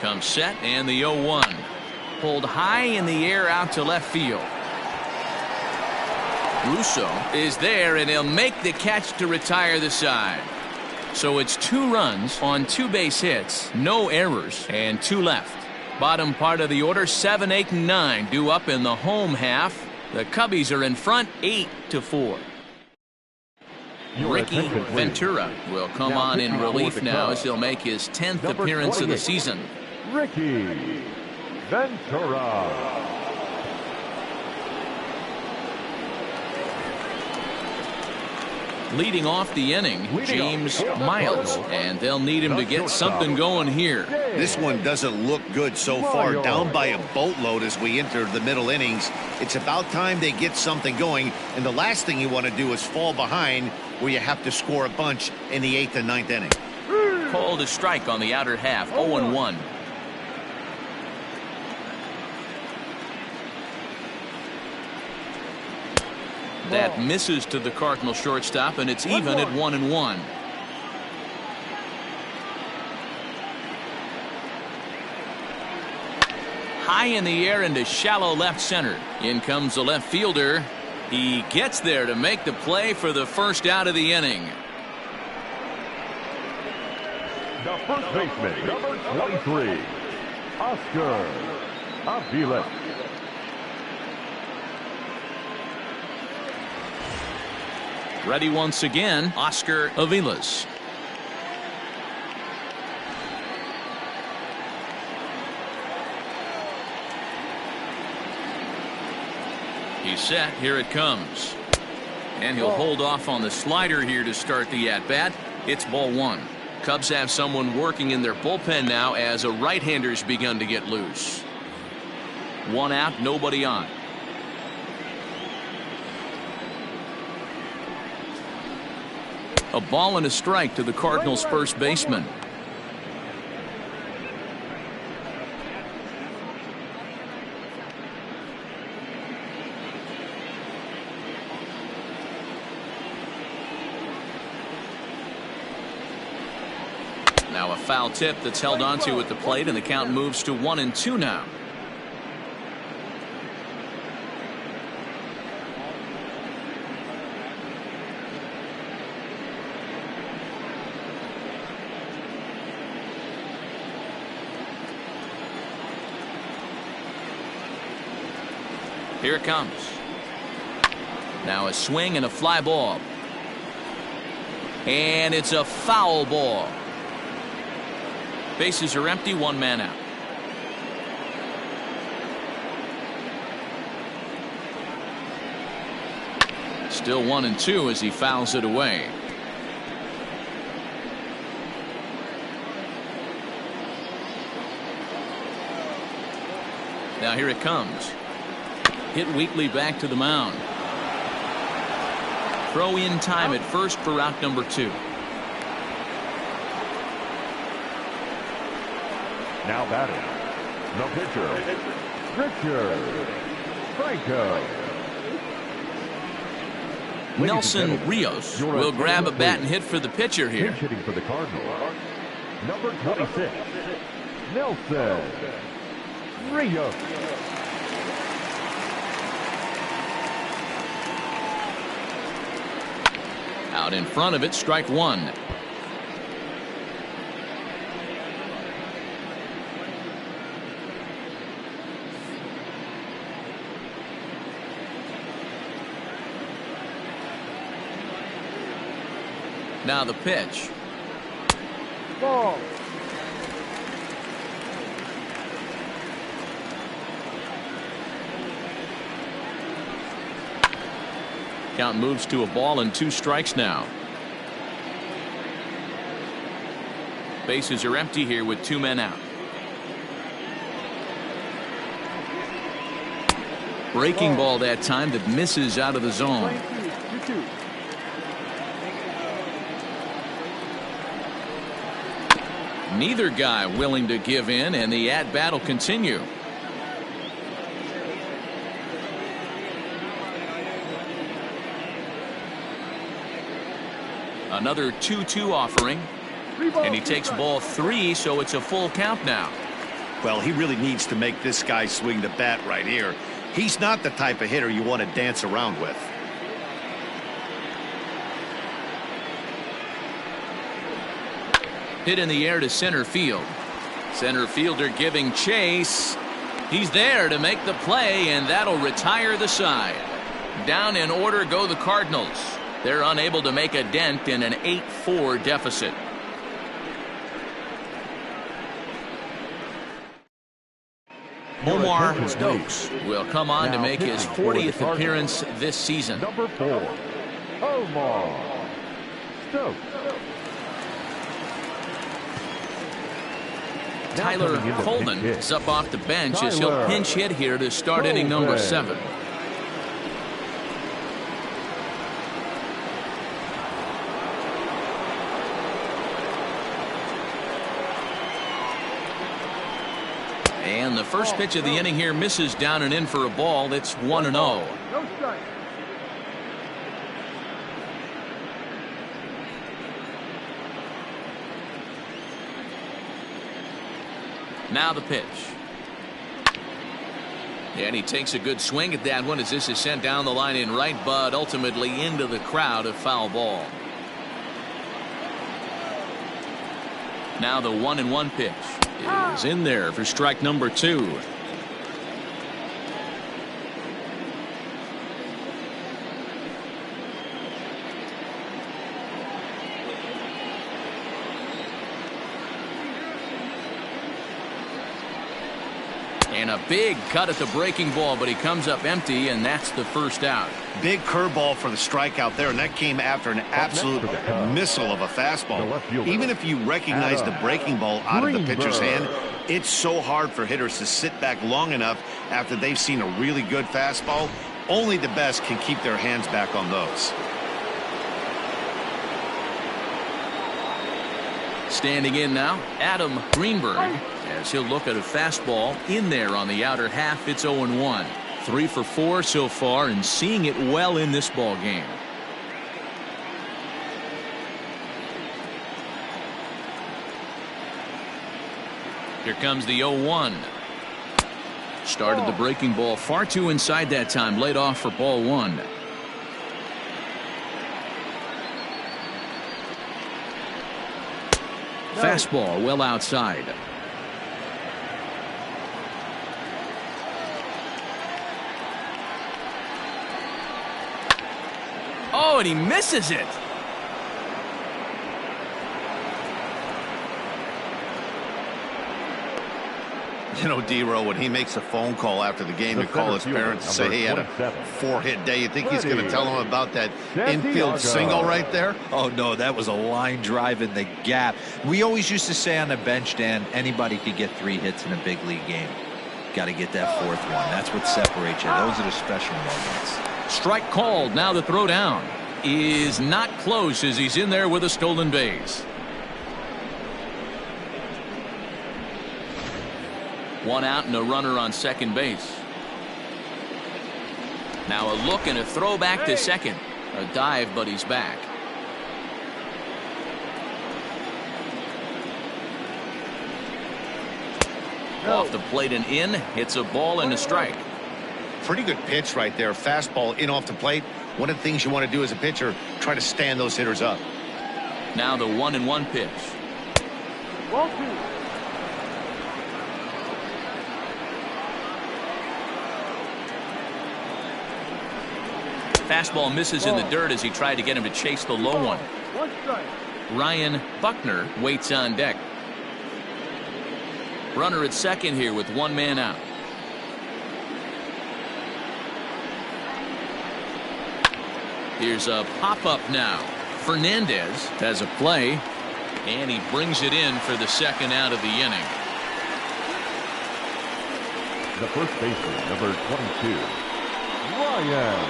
Comes set, and the 0-1. Pulled high in the air out to left field. Russo is there, and he'll make the catch to retire the side. So it's 2 runs on 2 base hits, no errors, and 2 left. Bottom part of the order, 7, 8, and 9 due up in the home half. The Cubbies are in front, 8-4. Ricky Ventura will come on in relief now as he'll make his 10th appearance of the season.
Ricky Ventura.
Leading off the inning, James Miles, and they'll need him to get something going here.
This one doesn't look good so far. Down by a boatload as we enter the middle innings. It's about time they get something going, and the last thing you want to do is fall behind where you have to score a bunch in the 8th and 9th inning.
Called a strike on the outer half, 0-1. That misses to the Cardinal shortstop, and it's even at 1-1. High in the air into shallow left center. In comes the left fielder. He gets there to make the play for the first out of the inning.
The first baseman, number 23, Oscar Avila.
Ready once again, Oscar Aviles. He's set. Here it comes. And he'll hold off on the slider here to start the at-bat. It's ball one. Cubs have someone working in their bullpen now as a right-hander's begun to get loose. One out, nobody on. A ball and a strike to the Cardinals' first baseman. Now a foul tip that's held onto at the plate, and the count moves to 1-2 now. Here it comes. Now a swing and a fly ball. And it's a foul ball. Bases are empty, one man out. Still 1-2 as he fouls it away. Now here it comes. Hit weakly back to the mound. Throw in time at first for out number 2.
Now batting, the pitcher, Richard Franco.
Nelson Rios will grab a bat and hit for the pitcher here.
Pinch hitting for the Cardinals, number 26, Nelson Rios.
Out in front of it, strike one. Now the pitch.
Ball.
Count moves to a ball and 2 strikes now. Bases are empty here with 2 men out. Breaking ball that time that misses out of the zone. Neither guy willing to give in, and the at-bat will continue. Another 2-2 offering, and he takes ball 3, so it's a full count now.
Well, he really needs to make this guy swing the bat right here. He's not the type of hitter you want to dance around with.
Hit in the air to center field. Center fielder giving chase. He's there to make the play, and that'll retire the side. Down in order go the Cardinals. They're unable to make a dent in an 8-4 deficit. Omar
attention,
Stokes will come on to
Now
make his
pitching for the
40th appearance this season.
Number 4, Omar Stokes.
Tyler
coming in to
Coleman
pinch hit.
is up off the bench as he'll
Tyler
pinch hit here to start inning number
Coleman.
7. And the first pitch of the inning here misses down and in for a ball. It's 1-0.
No strike.
Now the pitch. And he takes a good swing at that one as this is sent down the line in right, but ultimately into the crowd, a foul ball. Now the 1-1 pitch is in there for strike number 2. And a big cut at the breaking ball, but he comes up empty, and that's the first out.
Big curveball for the strikeout there, and that came after an absolute missile of a fastball. Even if you recognize the breaking ball out of the pitcher's hand, it's so hard for hitters to sit back long enough after they've seen a really good fastball. Only the best can keep their hands back on those.
Standing in now, Adam Greenberg, as he'll look at a fastball in there on the outer half. It's 0-1. 3 for 4 so far, and seeing it well in this ball game. Here comes the 0-1. Started the breaking ball far too inside that time. Laid off for ball 1. Fastball well outside. Oh, and he misses it.
You know, D-Row, when he makes a phone call after the game to call his parents and say, hey, he had a 4-hit day, you think he's going to tell them about that infield single right there?
Oh, no, that was a line drive in the gap. We always used to say on the bench, Dan, anybody could get 3 hits in a big league game. Got to get that 4th one. That's what separates you. Those are the special moments.
Strike called. Now the throw down is not close as he's in there with a stolen base. 1 out and a runner on second base. Now a look and a throw back to second. A dive, but he's back. Off the plate and in. Hits a ball and a strike.
Pretty good pitch right there. Fastball in off the plate. One of the things you want to do as a pitcher, try to stand those hitters up.
Now the 1-1 pitch.
1-2.
Fastball misses in the dirt as he tried to get him to chase the low one.
1 strike.
Ryan Buckner waits on deck. Runner at second here with 1 man out. Here's a pop-up now. Fernandez has a play, and he brings it in for the 2nd out of the inning.
The first baseman, number 22, Ryan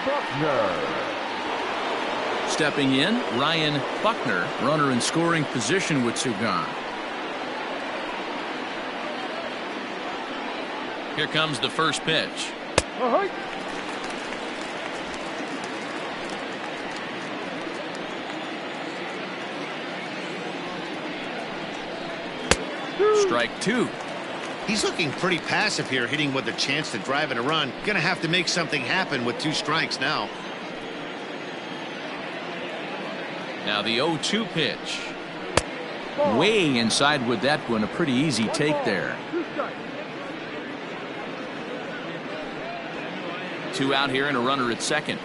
Buckner.
Stepping in, Ryan Buckner, runner in scoring position with 2 gone. Here comes the first pitch.
Ahoy.
Strike 2.
He's looking pretty passive here, hitting with a chance to drive and a run. Gonna have to make something happen with 2 strikes now.
Now the 0-2 pitch. Way inside with that one. A pretty easy take there.
2 strikes.
2 out here and a runner at second.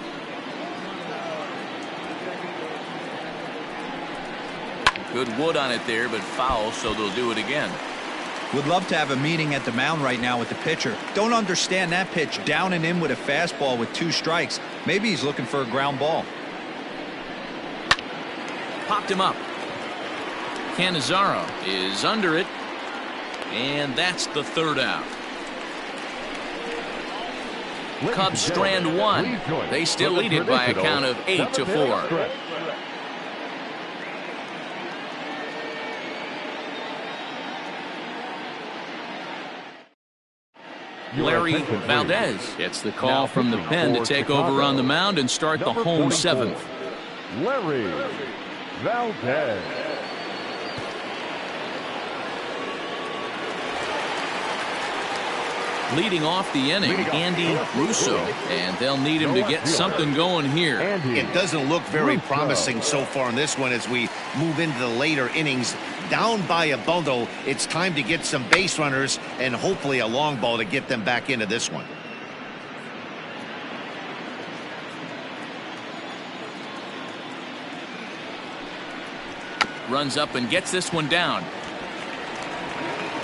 Good wood on it there, but foul, so they'll do it again.
Would love to have a meeting at the mound right now with the pitcher. Don't understand that pitch. Down and in with a fastball with 2 strikes. Maybe he's looking for a ground ball.
Popped him up. Cannizzaro is under it. And that's the 3rd out. Cubs strand 1. They still lead it by a count of 8-4. Larry Valdez gets the call from the pen to take over on the mound and start the home 7th.
Larry Valdez.
Leading off the inning, Andy Russo, and they'll need him to get something going here.
It doesn't look very promising so far in this one as we move into the later innings. Down by a bundle, it's time to get some base runners and hopefully a long ball to get them back into this one.
Runs up and gets this one down.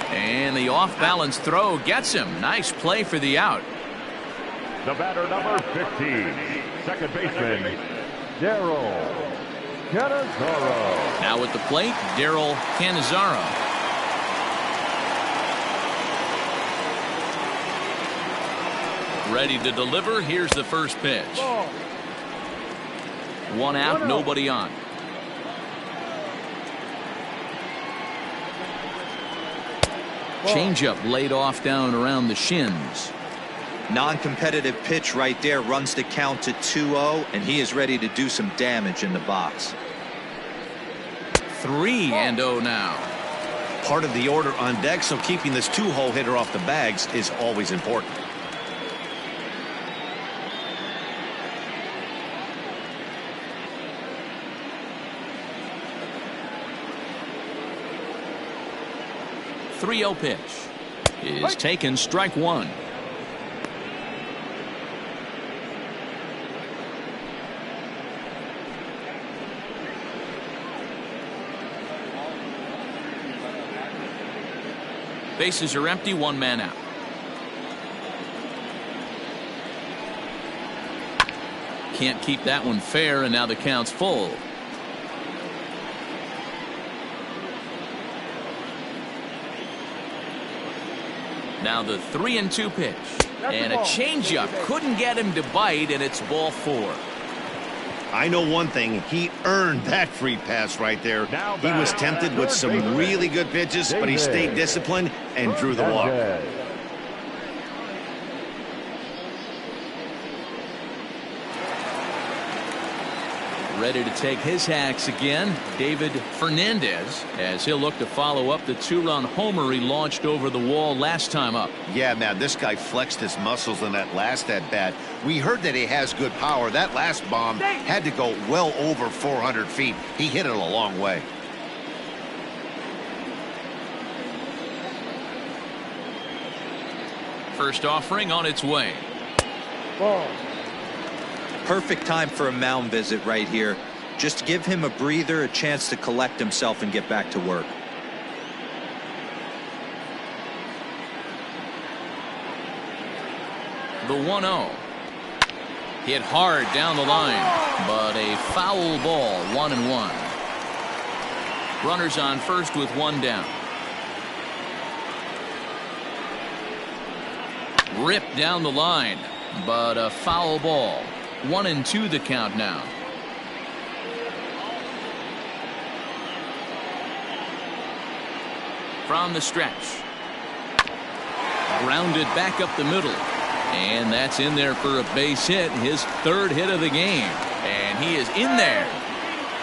And the off-balance throw gets him. Nice play for the out.
The batter, number 15, second baseman, Darryl Cannizzaro.
Now at the plate, Darryl Cannizzaro. Ready to deliver. Here's the first pitch. 1 out, nobody on. Changeup laid off down around the shins.
Non-competitive pitch right there, runs the count to 2-0, and he is ready to do some damage in the box.
3-0 now.
Part of the order on deck, so keeping this 2-hole hitter off the bags is always important.
.30 pitch is taken, strike 1. Bases are empty, 1 man out. Can't keep that one fair, and now the count's full. Now the 3-2 pitch. And a changeup. Couldn't get him to bite, and it's ball 4.
I know one thing. He earned that free pass right there. He was tempted with some really good pitches, but he stayed disciplined and drew the walk.
Ready to take his hacks again, David Fernandez, as he'll look to follow up the 2-run homer he launched over the wall last time up.
Yeah, man, this guy flexed his muscles in that last at-bat. We heard that he has good power. That last bomb had to go well over 400 feet. He hit it a long way.
First offering on its way.
Ball.
Perfect time for a mound visit right here. Just give him a breather, a chance to collect himself and get back to work.
The 1-0. Hit hard down the line, but a foul ball, 1-1. Runners on first with 1 down. Ripped down the line, but a foul ball. 1-2 the count now. From the stretch. Grounded back up the middle. And that's in there for a base hit. His 3rd hit of the game. And he is in there.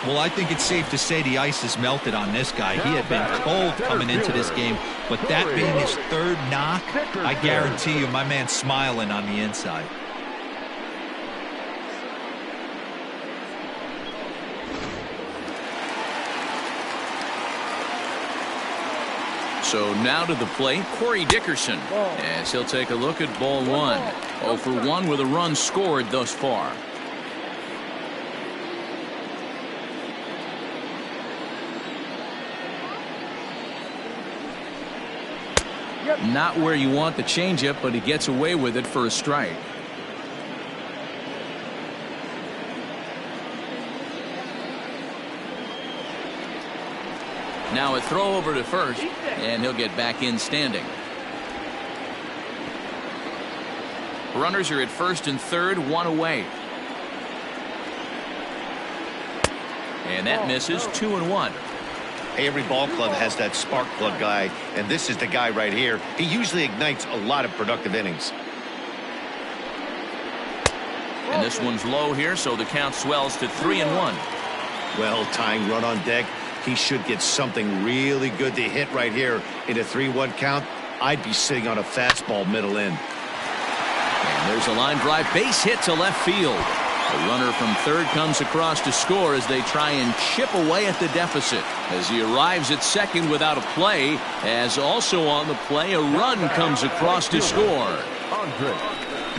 Well, I think it's safe to say the ice has melted on this guy. He had been cold coming into this game, but that being his 3rd knock, I guarantee you my man's smiling on the inside.
So now to the plate, Corey Dickerson, as he'll take a look at ball 1. 0 for 1 with a run scored thus far. Not where you want the changeup, but he gets away with it for a strike. Now a throw over to first, and he'll get back in standing. Runners are at first and third, one away. And that misses, 2-1.
Hey, every ball club has that spark plug guy, and this is the guy right here. He usually ignites a lot of productive innings.
And this one's low here, so the count swells to 3-1.
Well, tying run on deck. He should get something really good to hit right here in a 3-1 count. I'd be sitting on a fastball middle in.
And there's a line drive, base hit to left field. A runner from third comes across to score as they try and chip away at the deficit. As he arrives at second without a play, as also on the play, a run comes across to score.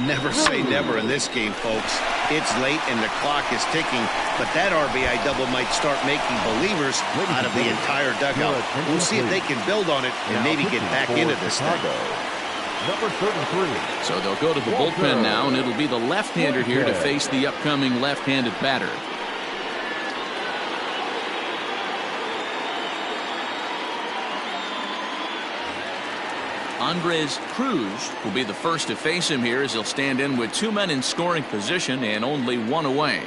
Never say never in this game, folks. It's late and the clock is ticking, but that RBI double might start making believers out of the entire dugout. We'll see if they can build on it and maybe get back into this thing.
Number 33.
So they'll go to the bullpen now, and it'll be the left-hander here to face the upcoming left-handed batter. Andres Cruz will be the first to face him here as he'll stand in with 2 men in scoring position and only 1 away.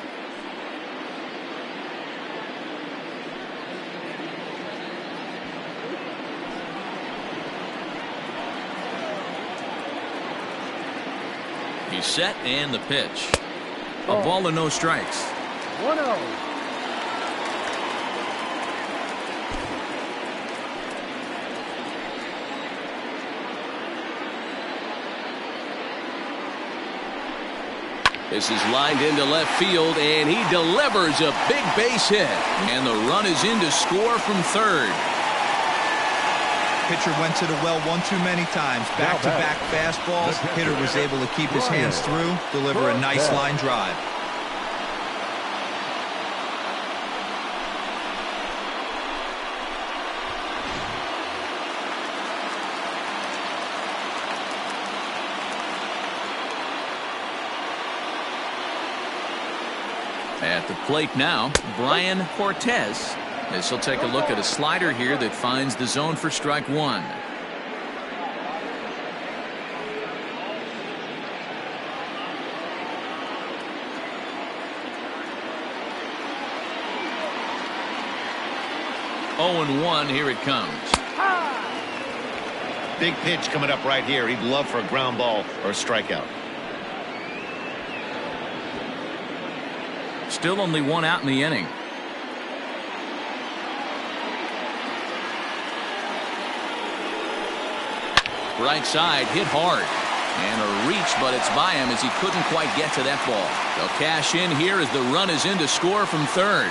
He's set, and the pitch. A ball and no strikes.
1-0.
This is lined into left field, and he delivers a big base hit. And the run is in to score from third.
Pitcher went to the well one too many times. Back-to-back fastballs. Hitter was able to keep his hands through, deliver a nice line drive.
At the plate now, Brian Cortez. As he'll take a look at a slider here that finds the zone for strike one. Oh, and 1, here it comes.
Big pitch coming up right here. He'd love for a ground ball or a strikeout.
Still only 1 out in the inning. Right side, hit hard. And a reach, but it's by him as he couldn't quite get to that ball. They'll cash in here as the run is in to score from third.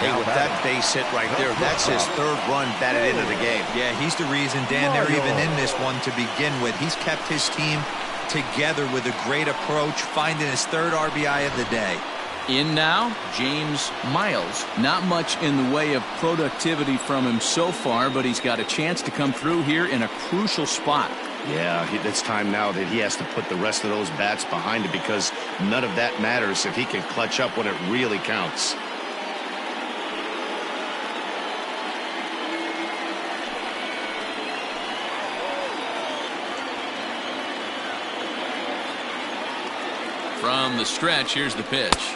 Hey, with that base hit right there, that's his third run batted into the game.
Yeah, he's the reason, Dan, they're even in this one to begin with. He's kept his team together with a great approach, finding his third RBI of the day.
In now, James Miles. Not much in the way of productivity from him so far, but he's got a chance to come through here in a crucial spot.
Yeah, it's time now that he has to put the rest of those bats behind it because none of that matters if he can clutch up when it really counts.
From the stretch, here's the pitch.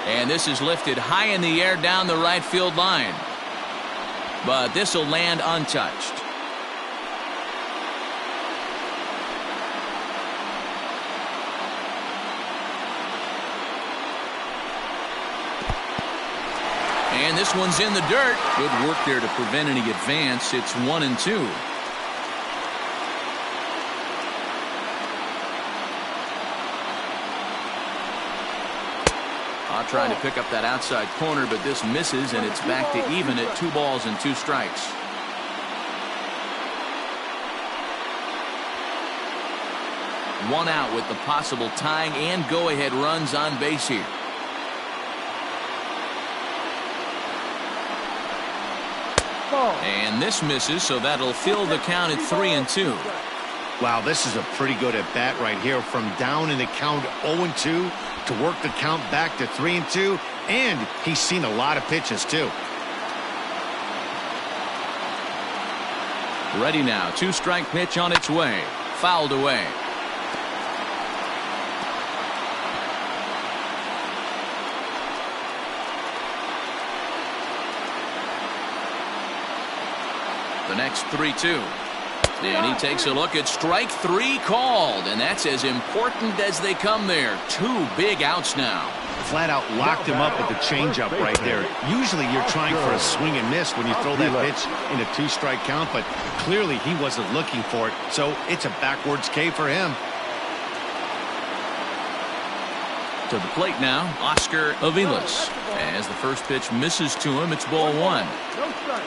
And this is lifted high in the air down the right field line. But this will land untouched. And this one's in the dirt. Good work there to prevent any advance. It's 1-2. Trying to pick up that outside corner, but this misses, and it's back to even at 2 balls and 2 strikes. One out with the possible tying and go-ahead runs on base here. And this misses, so that'll fill the count at 3-2.
Wow, this is a pretty good at-bat right here. From down in the count 0-2 to work the count back to 3-2. And he's seen a lot of pitches, too.
Ready now. 2-strike pitch on its way. Fouled away. The next 3-2. And he takes a look at strike 3 called, and that's as important as they come there. 2 big outs now.
Flat out locked him up with the changeup right there. Usually you're trying for a swing and miss when you throw that pitch in a 2-strike count, but clearly he wasn't looking for it, so it's a backwards K for him.
To the plate now, Oscar Aviles. As the first pitch misses to him, it's ball 1.
No strike.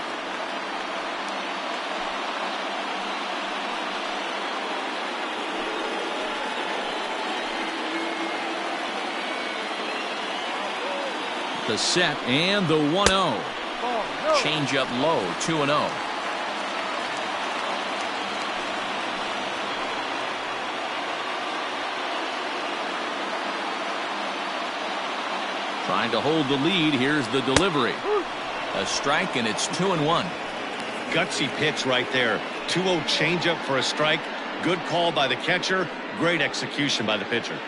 The set and the 1-0. Change up low, 2-0. Trying to hold the lead. Here's the delivery. A strike, and it's 2-1.
Gutsy pitch right there. 2-0 changeup for a strike. Good call by the catcher. Great execution by the pitcher.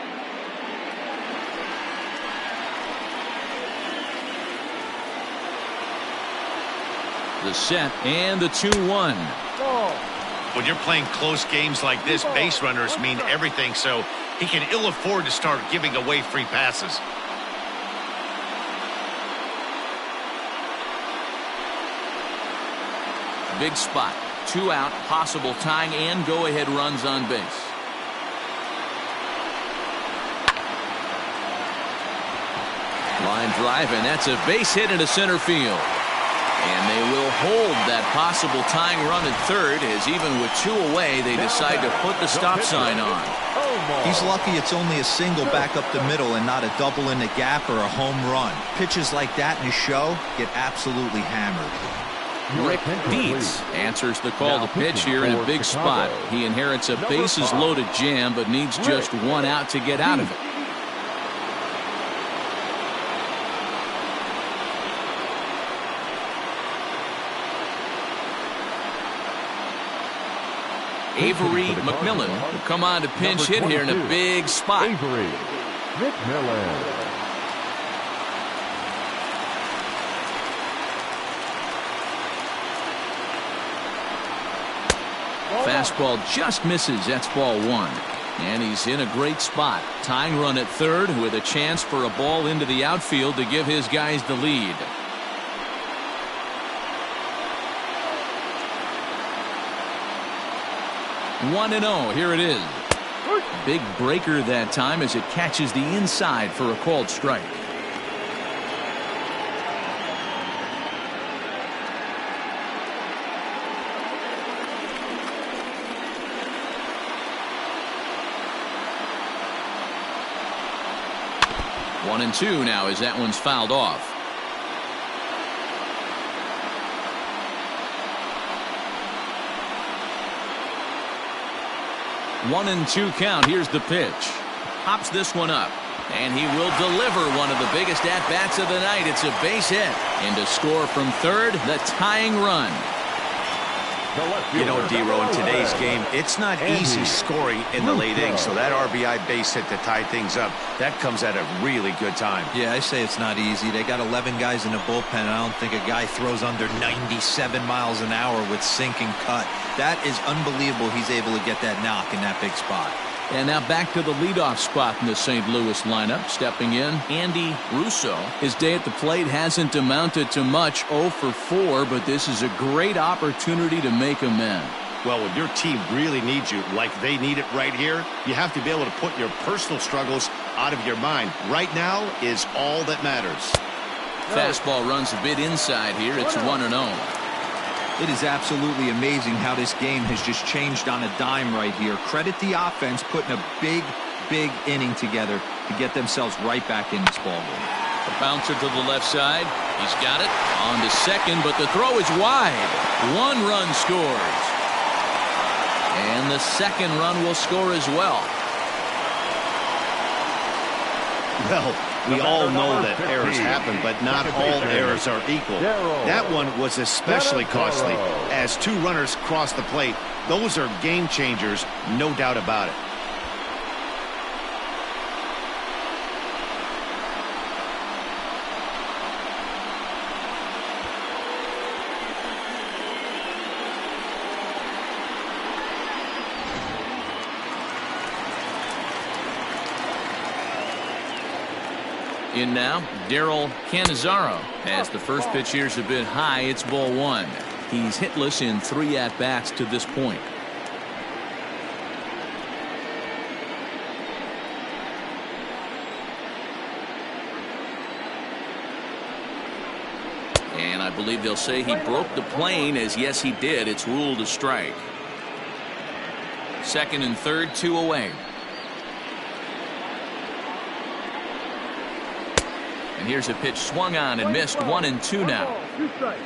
The set and the 2-1.
When you're playing close games like this, base runners mean everything, so he can ill afford to start giving away free passes.
Big spot. 2 out, possible tying and go-ahead runs on base. Line drive, and that's a base hit into center field. And they will hold that possible tying run at third, as even with 2 away, they decide to put the stop sign on.
He's lucky it's only a single back up the middle and not a double in the gap or a home run. Pitches like that in his show get absolutely hammered.
Rick Dietz answers the call to pitch here in a big spot. He inherits a bases-loaded jam, but needs just 1 out to get out of it. Avery McMillan will come on to pinch hit here in a big spot.
Avery McMillan.
Fastball just misses. That's ball 1. And he's in a great spot. Tying run at third with a chance for a ball into the outfield to give his guys the lead. One and 0. Here it is. Big breaker that time as it catches the inside for a called strike. One and 2 now as that one's fouled off. One and 2 count. Here's the pitch. Hops this one up. And he will deliver one of the biggest at-bats of the night. It's a base hit. And to score from third, the tying run.
You know, D-Row, in today's game, it's not easy scoring in the late innings, so that RBI base hit to tie things up, that comes at a really good time.
Yeah, I say it's not easy. They got 11 guys in the bullpen, and I don't think a guy throws under 97 miles an hour with sink and cut. That is unbelievable he's able to get that knock in that big spot.
And now back to the leadoff spot in the St. Louis lineup. Stepping in, Andy Russo. His day at the plate hasn't amounted to much, 0 for 4, but this is a great opportunity to make amends.
Well, when your team really needs you, like they need it right here, you have to be able to put your personal struggles out of your mind. Right now is all that matters.
Fastball runs a bit inside here. It's 1-0.
It is absolutely amazing how this game has just changed on a dime right here. Credit the offense putting a big inning together to get themselves right back in this ball game.
The bouncer to the left side. He's got it on to second, but the throw is wide. 1 run scores. And the second run will score as well.
Well, we all know that errors happen, but not all errors are equal. That one was especially costly. As 2 runners cross the plate, those are game changers, no doubt about it.
In now, Daryl Cannizzaro. As the first pitch here's a bit high, it's ball 1. He's hitless in 3 at-bats to this point. And I believe they'll say he broke the plane, as yes he did. It's ruled a strike. Second and third, 2 away. And here's a pitch swung on and missed. 1-2 now.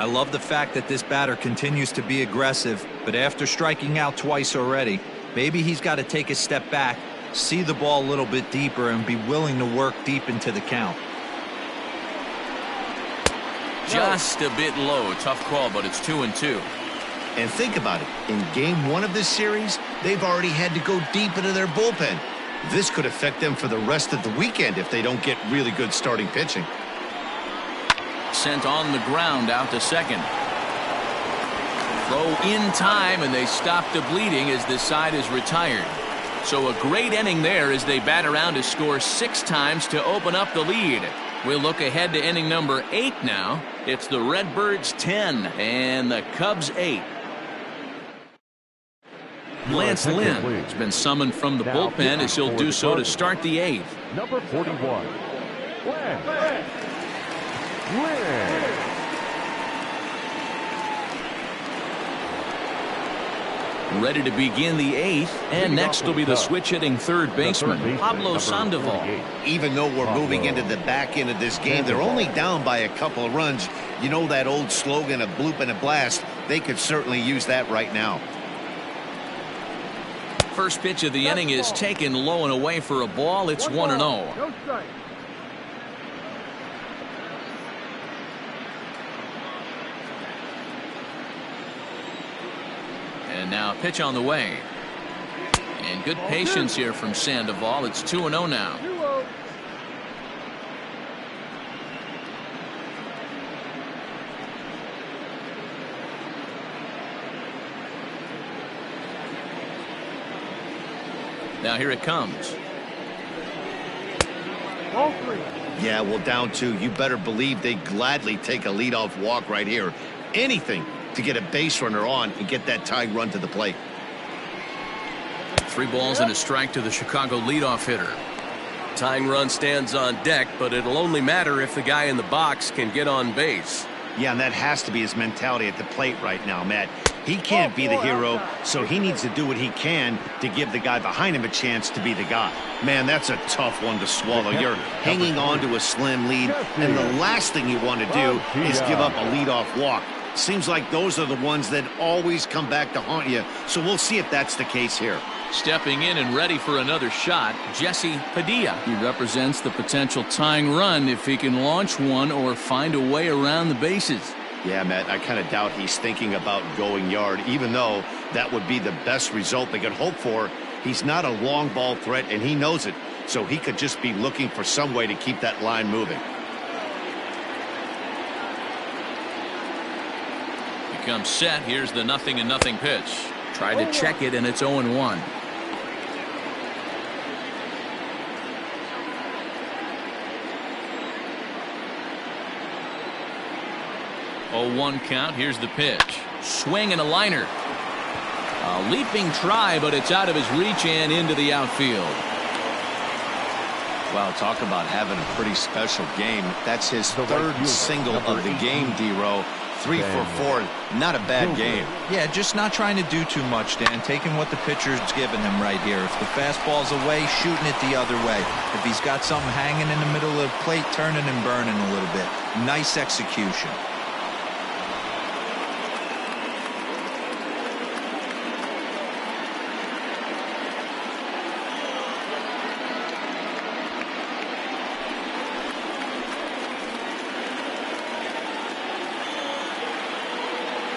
I love the fact that this batter continues to be aggressive, but after striking out twice already, maybe he's got to take a step back, see the ball a little bit deeper, and be willing to work deep into the count.
Just a bit low. Tough call, but it's 2-2.
And think about it. In game 1 of this series, they've already had to go deep into their bullpen. This could affect them for the rest of the weekend if they don't get really good starting pitching.
Sent on the ground out to second. Throw in time, and they stop the bleeding as this side is retired. So a great inning there as they bat around to score 6 times to open up the lead. We'll look ahead to inning number 8 now. It's the Redbirds 10 and the Cubs 8. Lance Lynn has been summoned from the bullpen as he'll do so to start the 8th.
Number 41, Lance Lynn.
Ready to begin the 8th, and next will be the switch-hitting third baseman, Pablo Sandoval.
Even though we're moving into the back end of this game, they're only down by a couple of runs. You know that old slogan, a bloop and a blast? They could certainly use that right now.
First pitch of the inning is taken low and away for a ball. It's 1-0.
No strike.
And now a pitch on the way. And good patience here from Sandoval. It's 2-0 now.
2-0.
Now here it comes.
Ball 3.
Yeah, well, down 2. You better believe they gladly take a leadoff walk right here. Anything to get a base runner on and get that tying run to the plate.
3 balls and a strike to the Chicago leadoff hitter.
Tying run stands on deck, but it'll only matter if the guy in the box can get on base.
Yeah, and that has to be his mentality at the plate right now, Matt. He can't be the hero, so he needs to do what he can to give the guy behind him a chance to be the guy. Man, that's a tough one to swallow. You're hanging on to a slim lead, and the last thing you want to do is give up a leadoff walk. Seems like those are the ones that always come back to haunt you, so we'll see if that's the case here.
Stepping in and ready for another shot, Jesse Padilla. He represents the potential tying run if he can launch one or find a way around the bases.
Yeah, Matt, I kind of doubt he's thinking about going yard, even though that would be the best result they could hope for. He's not a long ball threat, and he knows it, so he could just be looking for some way to keep that line moving.
He comes set. Here's the 0-0 pitch. Tried to check it, and it's 0-1. 0-1 count. Here's the pitch. Swing and a liner. A leaping try, but it's out of his reach and into the outfield.
Wow, talk about having a pretty special game. That's his third single of the game, D-Row. 3 for 4. Not a bad game.
Yeah, just not trying to do too much, Dan. Taking what the pitcher's giving him right here. If the fastball's away, shooting it the other way. If he's got something hanging in the middle of the plate, turning and burning a little bit. Nice execution.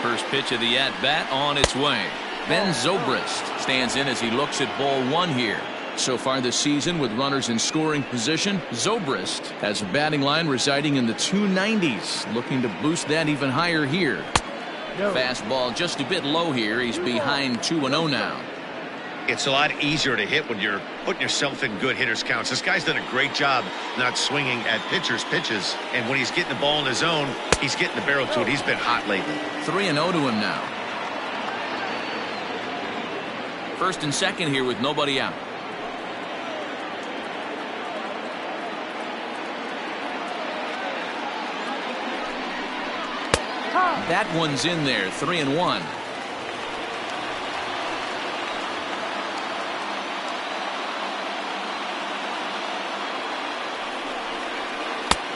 First pitch of the at-bat on its way. Ben Zobrist stands in as he looks at ball one here. So far this season, with runners in scoring position, Zobrist has a batting line residing in the 290s, looking to boost that even higher here. Fastball just a bit low here. He's behind 2-0 now.
It's a lot easier to hit when you're putting yourself in good hitters counts. This guy's done a great job not swinging at pitchers' pitches. And when he's getting the ball in his zone, he's getting the barrel to it. He's been hot lately.
3-0 to him now. First and second here with nobody out. That one's in there. 3-1.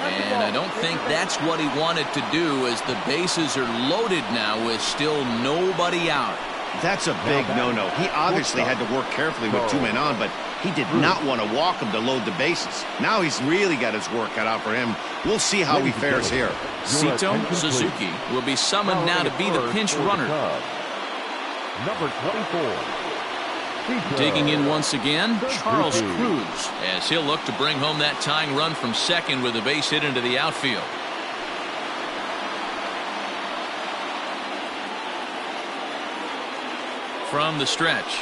And I don't think that's what he wanted to do, as the bases are loaded now with still nobody out.
That's a big no-no. He obviously had to work carefully with 2 men on, but he did not want to walk him to load the bases. Now he's really got his work cut out for him. We'll see how he fares here.
Sito Suzuki will be summoned now to be the pinch runner.
Number 24.
Digging in once again, Charles Cruz, as he'll look to bring home that tying run from second with a base hit into the outfield. From the stretch.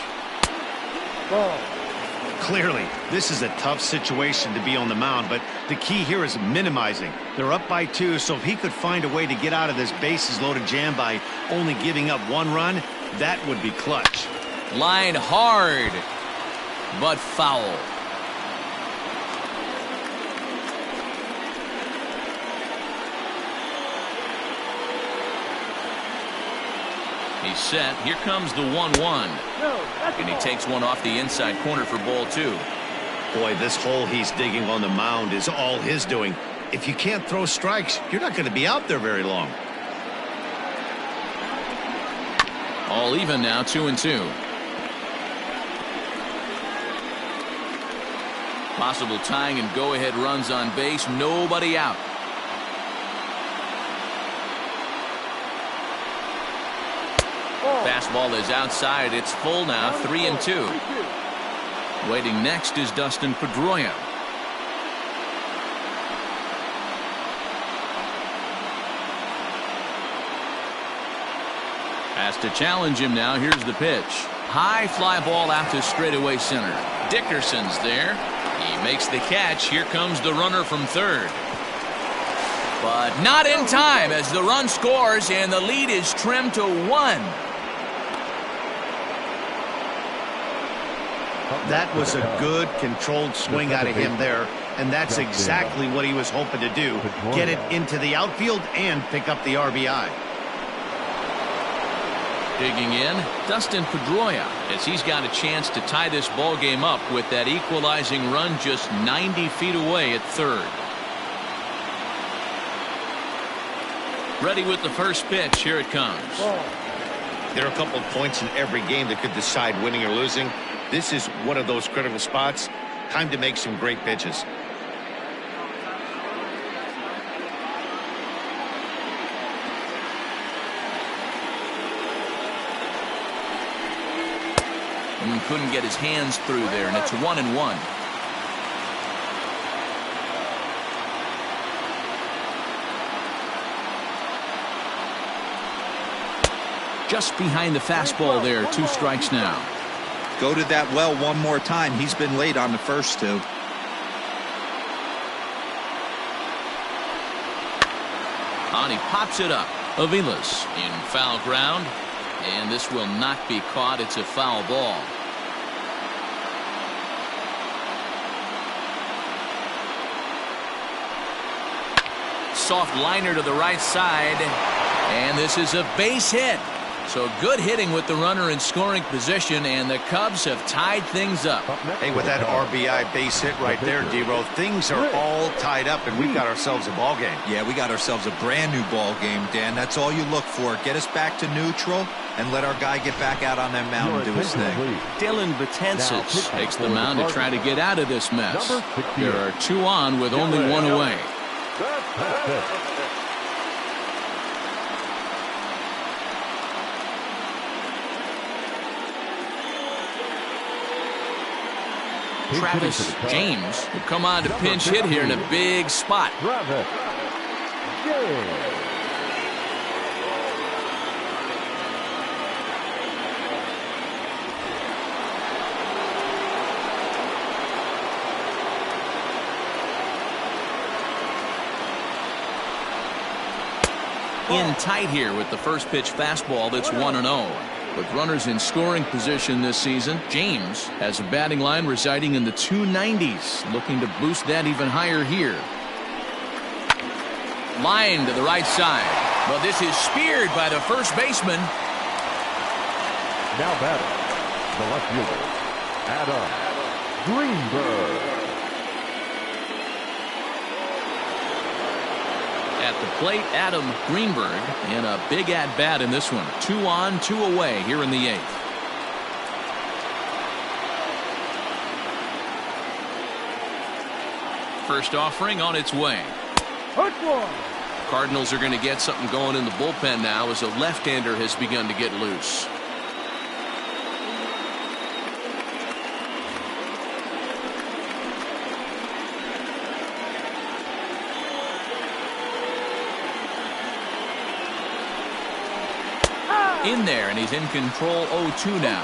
Clearly, this is a tough situation to be on the mound, but the key here is minimizing. They're up by 2, so if he could find a way to get out of this bases loaded jam by only giving up 1 run, that would be clutch.
Line hard, but foul. He's set. Here comes the 1-1. And he takes one off the inside corner for ball 2.
Boy, this hole he's digging on the mound is all his doing. If you can't throw strikes, you're not going to be out there very long.
All even now, 2-2. Possible tying and go-ahead runs on base. Nobody out. Fastball is outside. It's full now. 3-2. Waiting next is Dustin Pedroia. Has to challenge him now. Here's the pitch. High fly ball out to straightaway center. Dickerson's there. He makes the catch. Here comes the runner from third. But not in time as the run scores and the lead is trimmed to 1.
That was a good controlled swing out of him there, and that's exactly what he was hoping to do. Get it into the outfield and pick up the RBI.
Digging in, Dustin Pedroia, as he's got a chance to tie this ball game up with that equalizing run just 90 feet away at third. Ready with the first pitch. Here it comes.
There are a couple of points in every game that could decide winning or losing. This is one of those critical spots. Time to make some great pitches.
And couldn't get his hands through there, and it's 1-1. Just behind the fastball there. 2 strikes now.
Go to that well one more time. He's been late on the first 2.
On, he pops it up. Aviles in foul ground. And this will not be caught. It's a foul ball. Soft liner to the right side. And this is a base hit. So good hitting with the runner in scoring position, and the Cubs have tied things up.
Hey, with that RBI base hit right there, D-Row, things are all tied up, and we've got ourselves a ball game.
Yeah, we got ourselves a brand new ball game, Dan. That's all you look for. Get us back to neutral and let our guy get back out on that mound and do his thing.
Dylan Betances takes the mound to try to get out of this mess. There are 2 on with only 1 away. Travis James will come on to pinch hit here in a big spot. In tight here with the first pitch fastball that's 1-0. With runners in scoring position this season, James has a batting line residing in the 290s, looking to boost that even higher here. Line to the right side. Well, this is speared by the first baseman.
Now batting, the left fielder, Adam Greenberg.
At the plate, Adam Greenberg in a big at-bat in this one. 2 on, 2 away here in the 8th. First offering on its way. Cardinals are going to get something going in the bullpen now as a left-hander has begun to get loose. In there, and he's in control 0-2 now.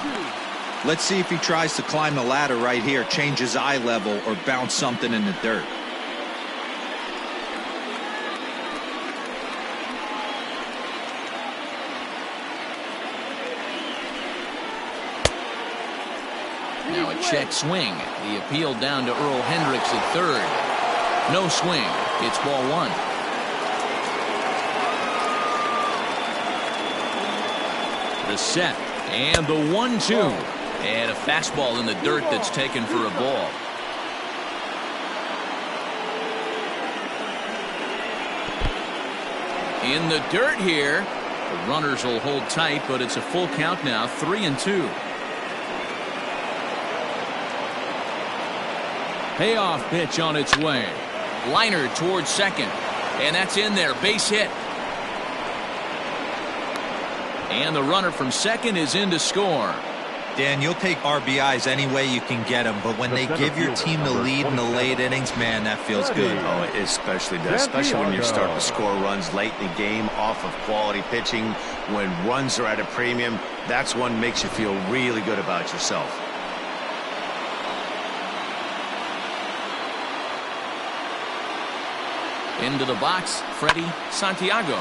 Let's see if he tries to climb the ladder right here, change his eye level, or bounce something in the dirt.
Now a check swing. The appeal down to Earl Hendricks at third. No swing. It's ball 1. The set and the 1-2, and a fastball in the dirt that's taken for a ball. In the dirt here, the runners will hold tight, but it's a full count now, 3-2. Payoff pitch on its way. Liner towards second, and that's in there, base hit. And the runner from second is in to score.
Dan, you'll take RBIs any way you can get them, but when they give your team the lead in the late innings, man, that feels good.
Oh, it especially does, especially when you're starting to score runs late in the game off of quality pitching. When runs are at a premium, that's one makes you feel really good about yourself.
Into the box, Freddie Santiago.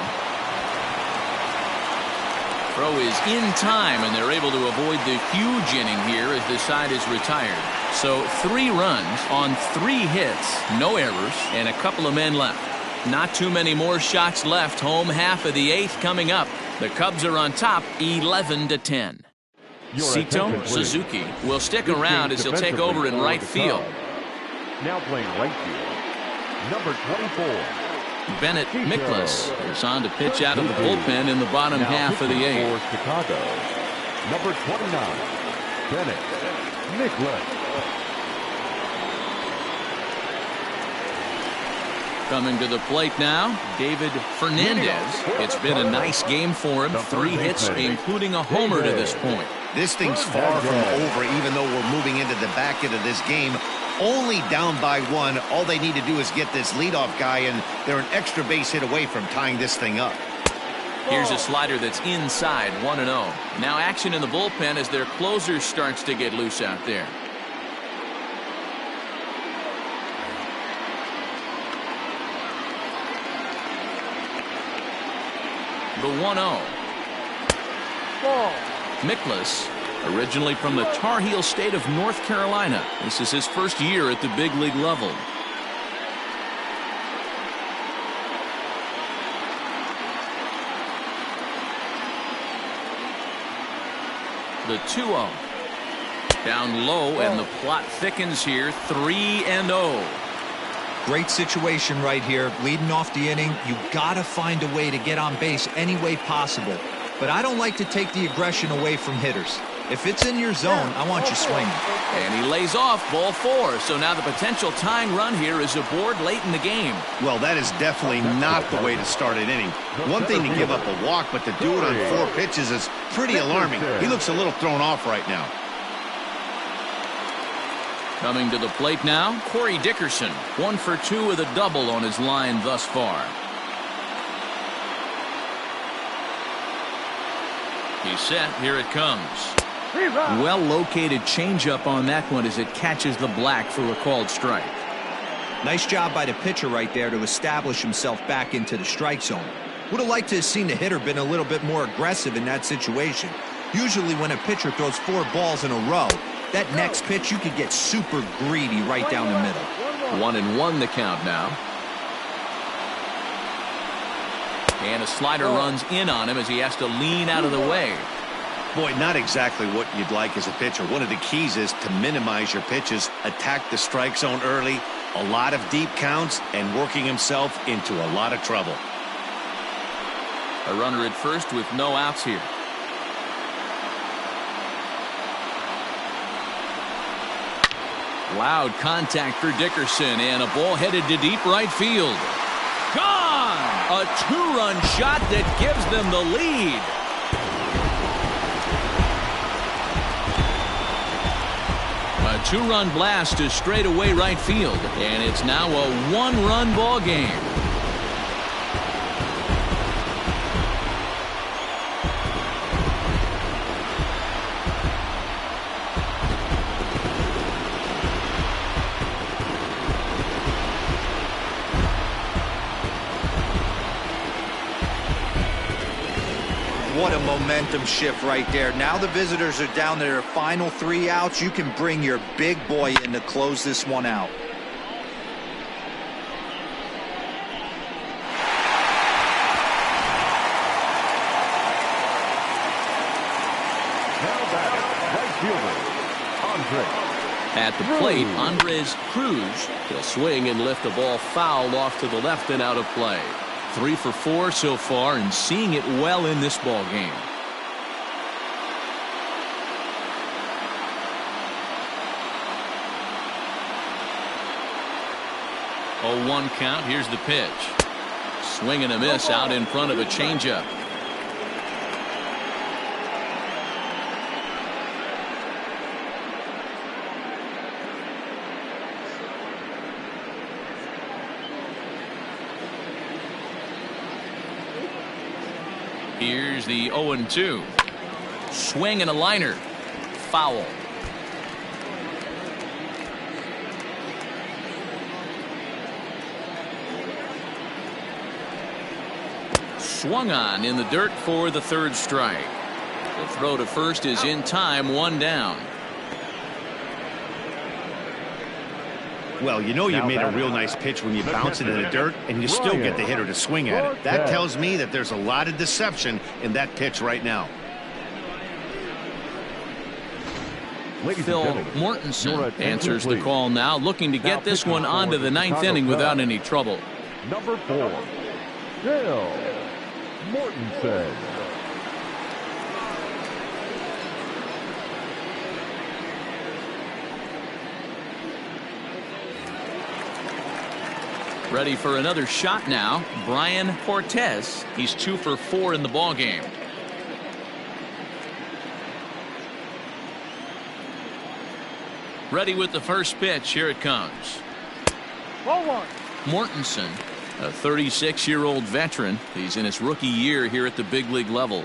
Throw is in time, and they're able to avoid the huge inning here as the side is retired. So 3 runs on 3 hits, no errors, and a couple of men left. Not too many more shots left. Home half of the 8th coming up. The Cubs are on top 11-10. Sito Suzuki will stick around as he'll take over in right field.
Now playing right field, number 24.
Bennett Miklas is on to pitch out of the bullpen in the bottom half of the 8th.
For Chicago, number 29, Bennett Miklas.
Coming to the plate now, David Fernandez. It's been a nice game for him. 3 hits, including a homer to this point.
This thing's far from over, even though we're moving into the back end of this game. Only down by 1. All they need to do is get this leadoff guy, and they're an extra base hit away from tying this thing up.
Here's a slider that's inside, 1-0. Now action in the bullpen as their closer starts to get loose out there. The 1-0. Miklas, originally from the Tar Heel state of North Carolina. This is his first year at the big league level. The 2-0. Down low, and the plot thickens here. 3-0.
Great situation right here. Leading off the inning, you got to find a way to get on base any way possible. But I don't like to take the aggression away from hitters. If it's in your zone, I want you swinging.
And he lays off ball 4. So now the potential tying run here is aboard late in the game.
Well, that is definitely not the way to start an inning. One thing to give up a walk, but to do it on 4 pitches is pretty alarming. He looks a little thrown off right now.
Coming to the plate now, Corey Dickerson. 1 for 2 with a double on his line thus far. He's set. Here it comes. Well-located changeup on that one as it catches the black for a called strike.
Nice job by the pitcher right there to establish himself back into the strike zone. Would have liked to have seen the hitter been a little bit more aggressive in that situation. Usually when a pitcher throws 4 balls in a row, that next pitch you could get super greedy right down the middle.
1-1 the count now. And a slider runs in on him as he has to lean out of the way.
Boy, not exactly what you'd like as a pitcher. One of the keys is to minimize your pitches, attack the strike zone early, a lot of deep counts, and working himself into a lot of trouble.
A runner at first with no outs here. Loud contact for Dickerson, and a ball headed to deep right field. Gone! A 2-run shot that gives them the lead. A 2-run blast to straightaway right field, and it's now a 1-run ball game.
What a momentum shift right there. Now the visitors are down to their final 3 outs. You can bring your big boy in to close this one out.
Now back, right fielder, Andre.
At the plate, Andres Cruz. He'll swing and lift the ball foul off to the left and out of play. 3 for 4 so far, and seeing it well in this ball game. Oh, 1 count. Here's the pitch. Swing and a miss out in front of a changeup. Here's the 0-2. Swing and a liner. Foul. Swung on in the dirt for the 3rd strike. The throw to first is in time, 1 down.
Well, you know you made a real nice pitch when you bounce it in the dirt and you still get the hitter to swing at it. That tells me that there's a lot of deception in that pitch right now.
Phil Mortensen answers the call now, looking to get this one onto the 9th inning without any trouble.
Number 4, Phil Mortensen.
Ready for another shot now, Brian Cortez. He's 2 for 4 in the ball game. Ready with the first pitch. Here it comes.
Ball 1.
Mortensen, a 36-year-old veteran. He's in his rookie year here at the big league level.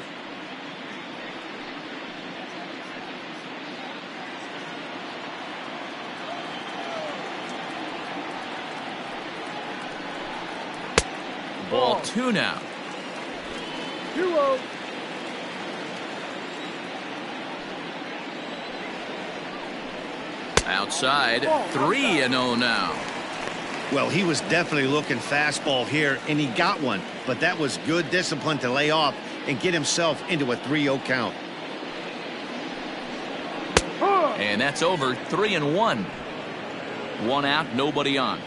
Ball 2 now.
2-0.
Outside, 3-0 now.
Well, he was definitely looking fastball here, and he got one. But that was good discipline to lay off and get himself into a 3-0 count.
And that's over 3-1. 1 out, nobody on.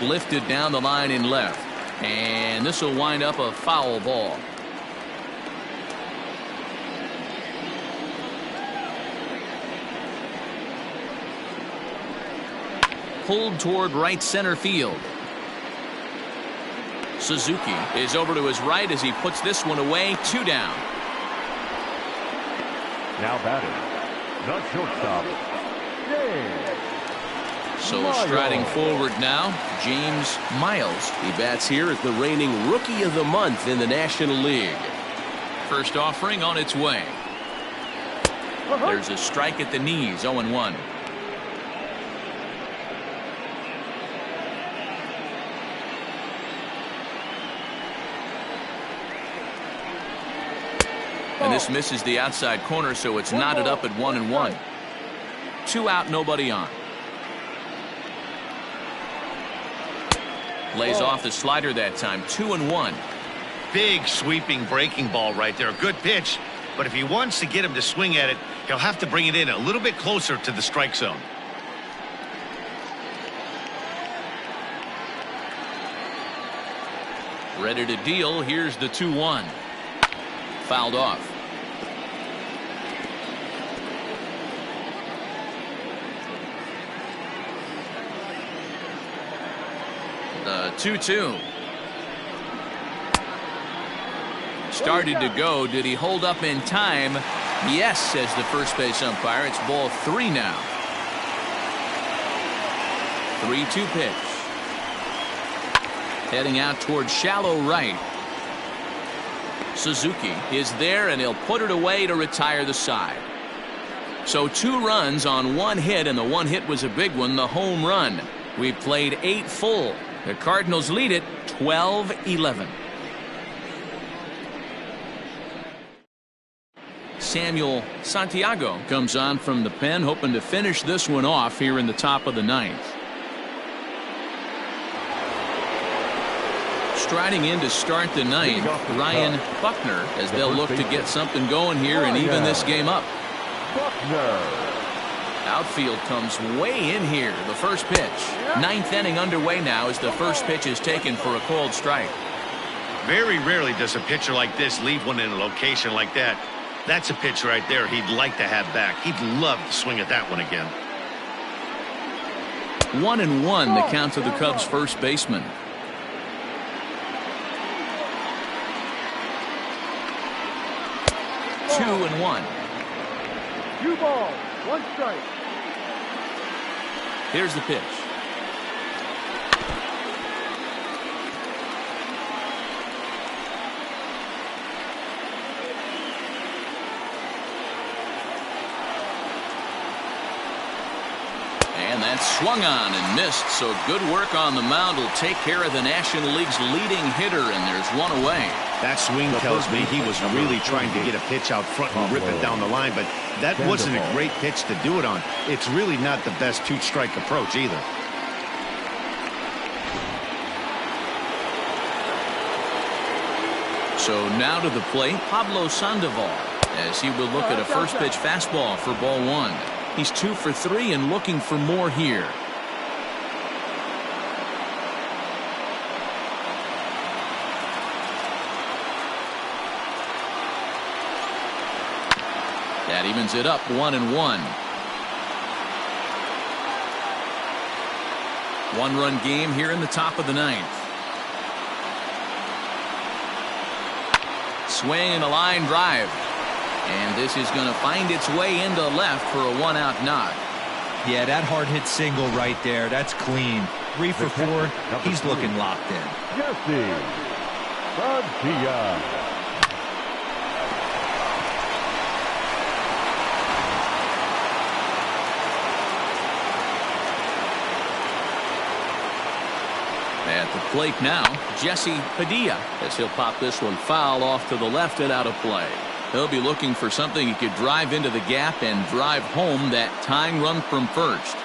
Lifted down the line in left. And this will wind up a foul ball. Pulled toward right center field. Suzuki is over to his right as he puts this one away. 2 down.
Now batting, the shortstop, James.
So striding forward now, James Miles.
He bats here as the reigning Rookie of the Month in the National League.
First offering on its way. There's a strike at the knees. 0-1. And this misses the outside corner, so it's knotted up at 1-1. 2 out, nobody on. Lays off the slider that time. 2-1.
Big sweeping breaking ball right there. Good pitch. But if he wants to get him to swing at it, he'll have to bring it in a little bit closer to the strike zone.
Ready to deal. Here's the 2-1. Fouled off. The 2-2. Started to go. Did he hold up in time? Yes, says the first base umpire. It's ball 3 now. 3-2 pitch. Heading out towards shallow right. Suzuki is there, and he'll put it away to retire the side. So 2 runs on 1 hit, and the 1 hit was a big one, the home run. We've played 8 full. The Cardinals lead it 12-11. Samuel Santiago comes on from the pen, hoping to finish this one off here in the top of the 9th. Striding in to start the 9th, Ryan Buckner, as they'll look to get something going here and even this game up. Outfield comes way in here. The first pitch. 9th inning underway now as the first pitch is taken for a called strike.
Very rarely does a pitcher like this leave one in a location like that. That's a pitch right there he'd like to have back. He'd love to swing at that one again.
1-1 the count to the Cubs first baseman. Two and 1.
2 balls, 1 strike.
Here's the pitch. And that's swung on and missed, so good work on the mound will take care of the National League's leading hitter, and there's 1 away.
That swing tells me he was really trying to get a pitch out front and rip it down the line, but that wasn't a great pitch to do it on. It's really not the best 2-strike approach either.
So now to the plate, Pablo Sandoval, as he will look at a first pitch fastball for ball 1. He's 2 for 3 and looking for more here. That evens it up 1-1. 1-run game here in the top of the 9th. Swing and a line drive. And this is going to find its way into left for a 1-out knock.
Yeah, that hard hit single right there. That's clean. 3 for 4. He's looking locked in.
Jesse Padilla.
At the plate now, Jesse Padilla, as he'll pop this one foul off to the left and out of play. He'll be looking for something he could drive into the gap and drive home that tying run from first.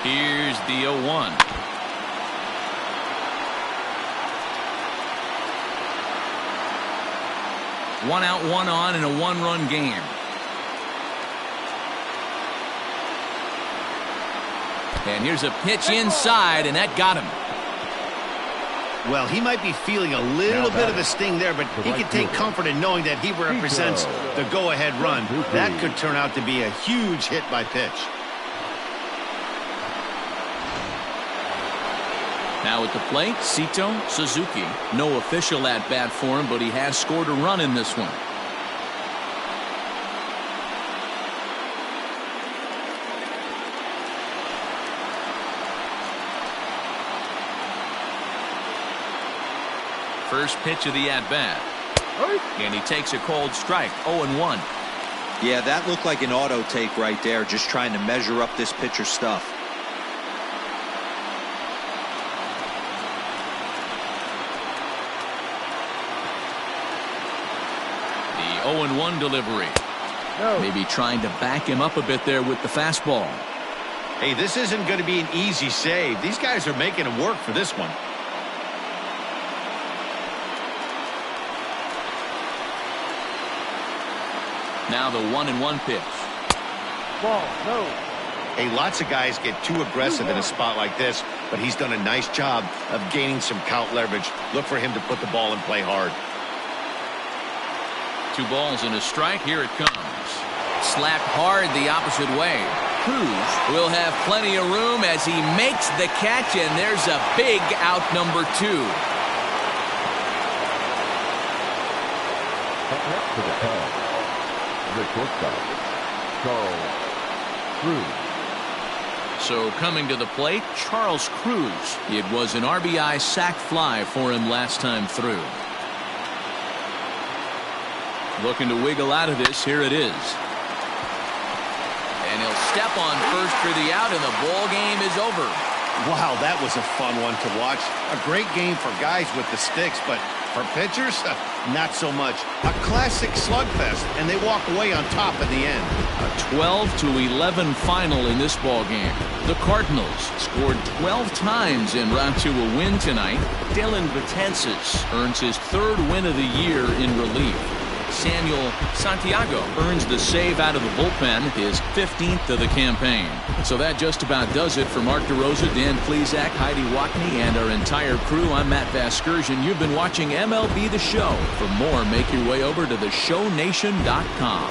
Here's the 0-1. One out, one on in a one-run game. And here's a pitch inside, and that got him.
Well, he might be feeling a little bit of a sting there, but he can take comfort in knowing that he represents the go-ahead run. That could turn out to be a huge hit by pitch.
Now at the plate, Sito Suzuki. No official at-bat for him, but he has scored a run in this one. First pitch of the at-bat. And he takes a cold strike, 0-1.
Yeah, that looked like an auto take right there, just trying to measure up this pitcher's stuff.
The 0-1 delivery. Maybe trying to back him up a bit there with the fastball.
Hey, this isn't going to be an easy save. These guys are making him work for this one.
Now the 1-1 pitch.
Ball, no.
Hey, lots of guys get too aggressive in a spot like this, but he's done a nice job of gaining some count leverage. Look for him to put the ball in play hard.
2 balls and a strike. Here it comes. Slapped hard the opposite way. Cruz will have plenty of room as he makes the catch, and there's a big out number 2.
Up next to the Cubs, the shortstop, Charles Cruz.
So coming to the plate, Charles Cruz. It was an RBI sac fly for him last time through. Looking to wiggle out of this. Here it is. And he'll step on first for the out, and the ball game is over.
Wow, that was a fun one to watch. A great game for guys with the sticks, but for pitchers, not so much. A classic slugfest, and they walk away on top in the end.
A 12-11 final in this ball game. The Cardinals scored 12 times en route to a win tonight. Dylan Betances earns his 3rd win of the year in relief. Samuel Santiago earns the save out of the bullpen, his 15th of the campaign. So that just about does it for Mark DeRosa, Dan Plesac, Heidi Watney, and our entire crew. I'm Matt Vasgersian. You've been watching MLB The Show. For more, make your way over to theshownation.com.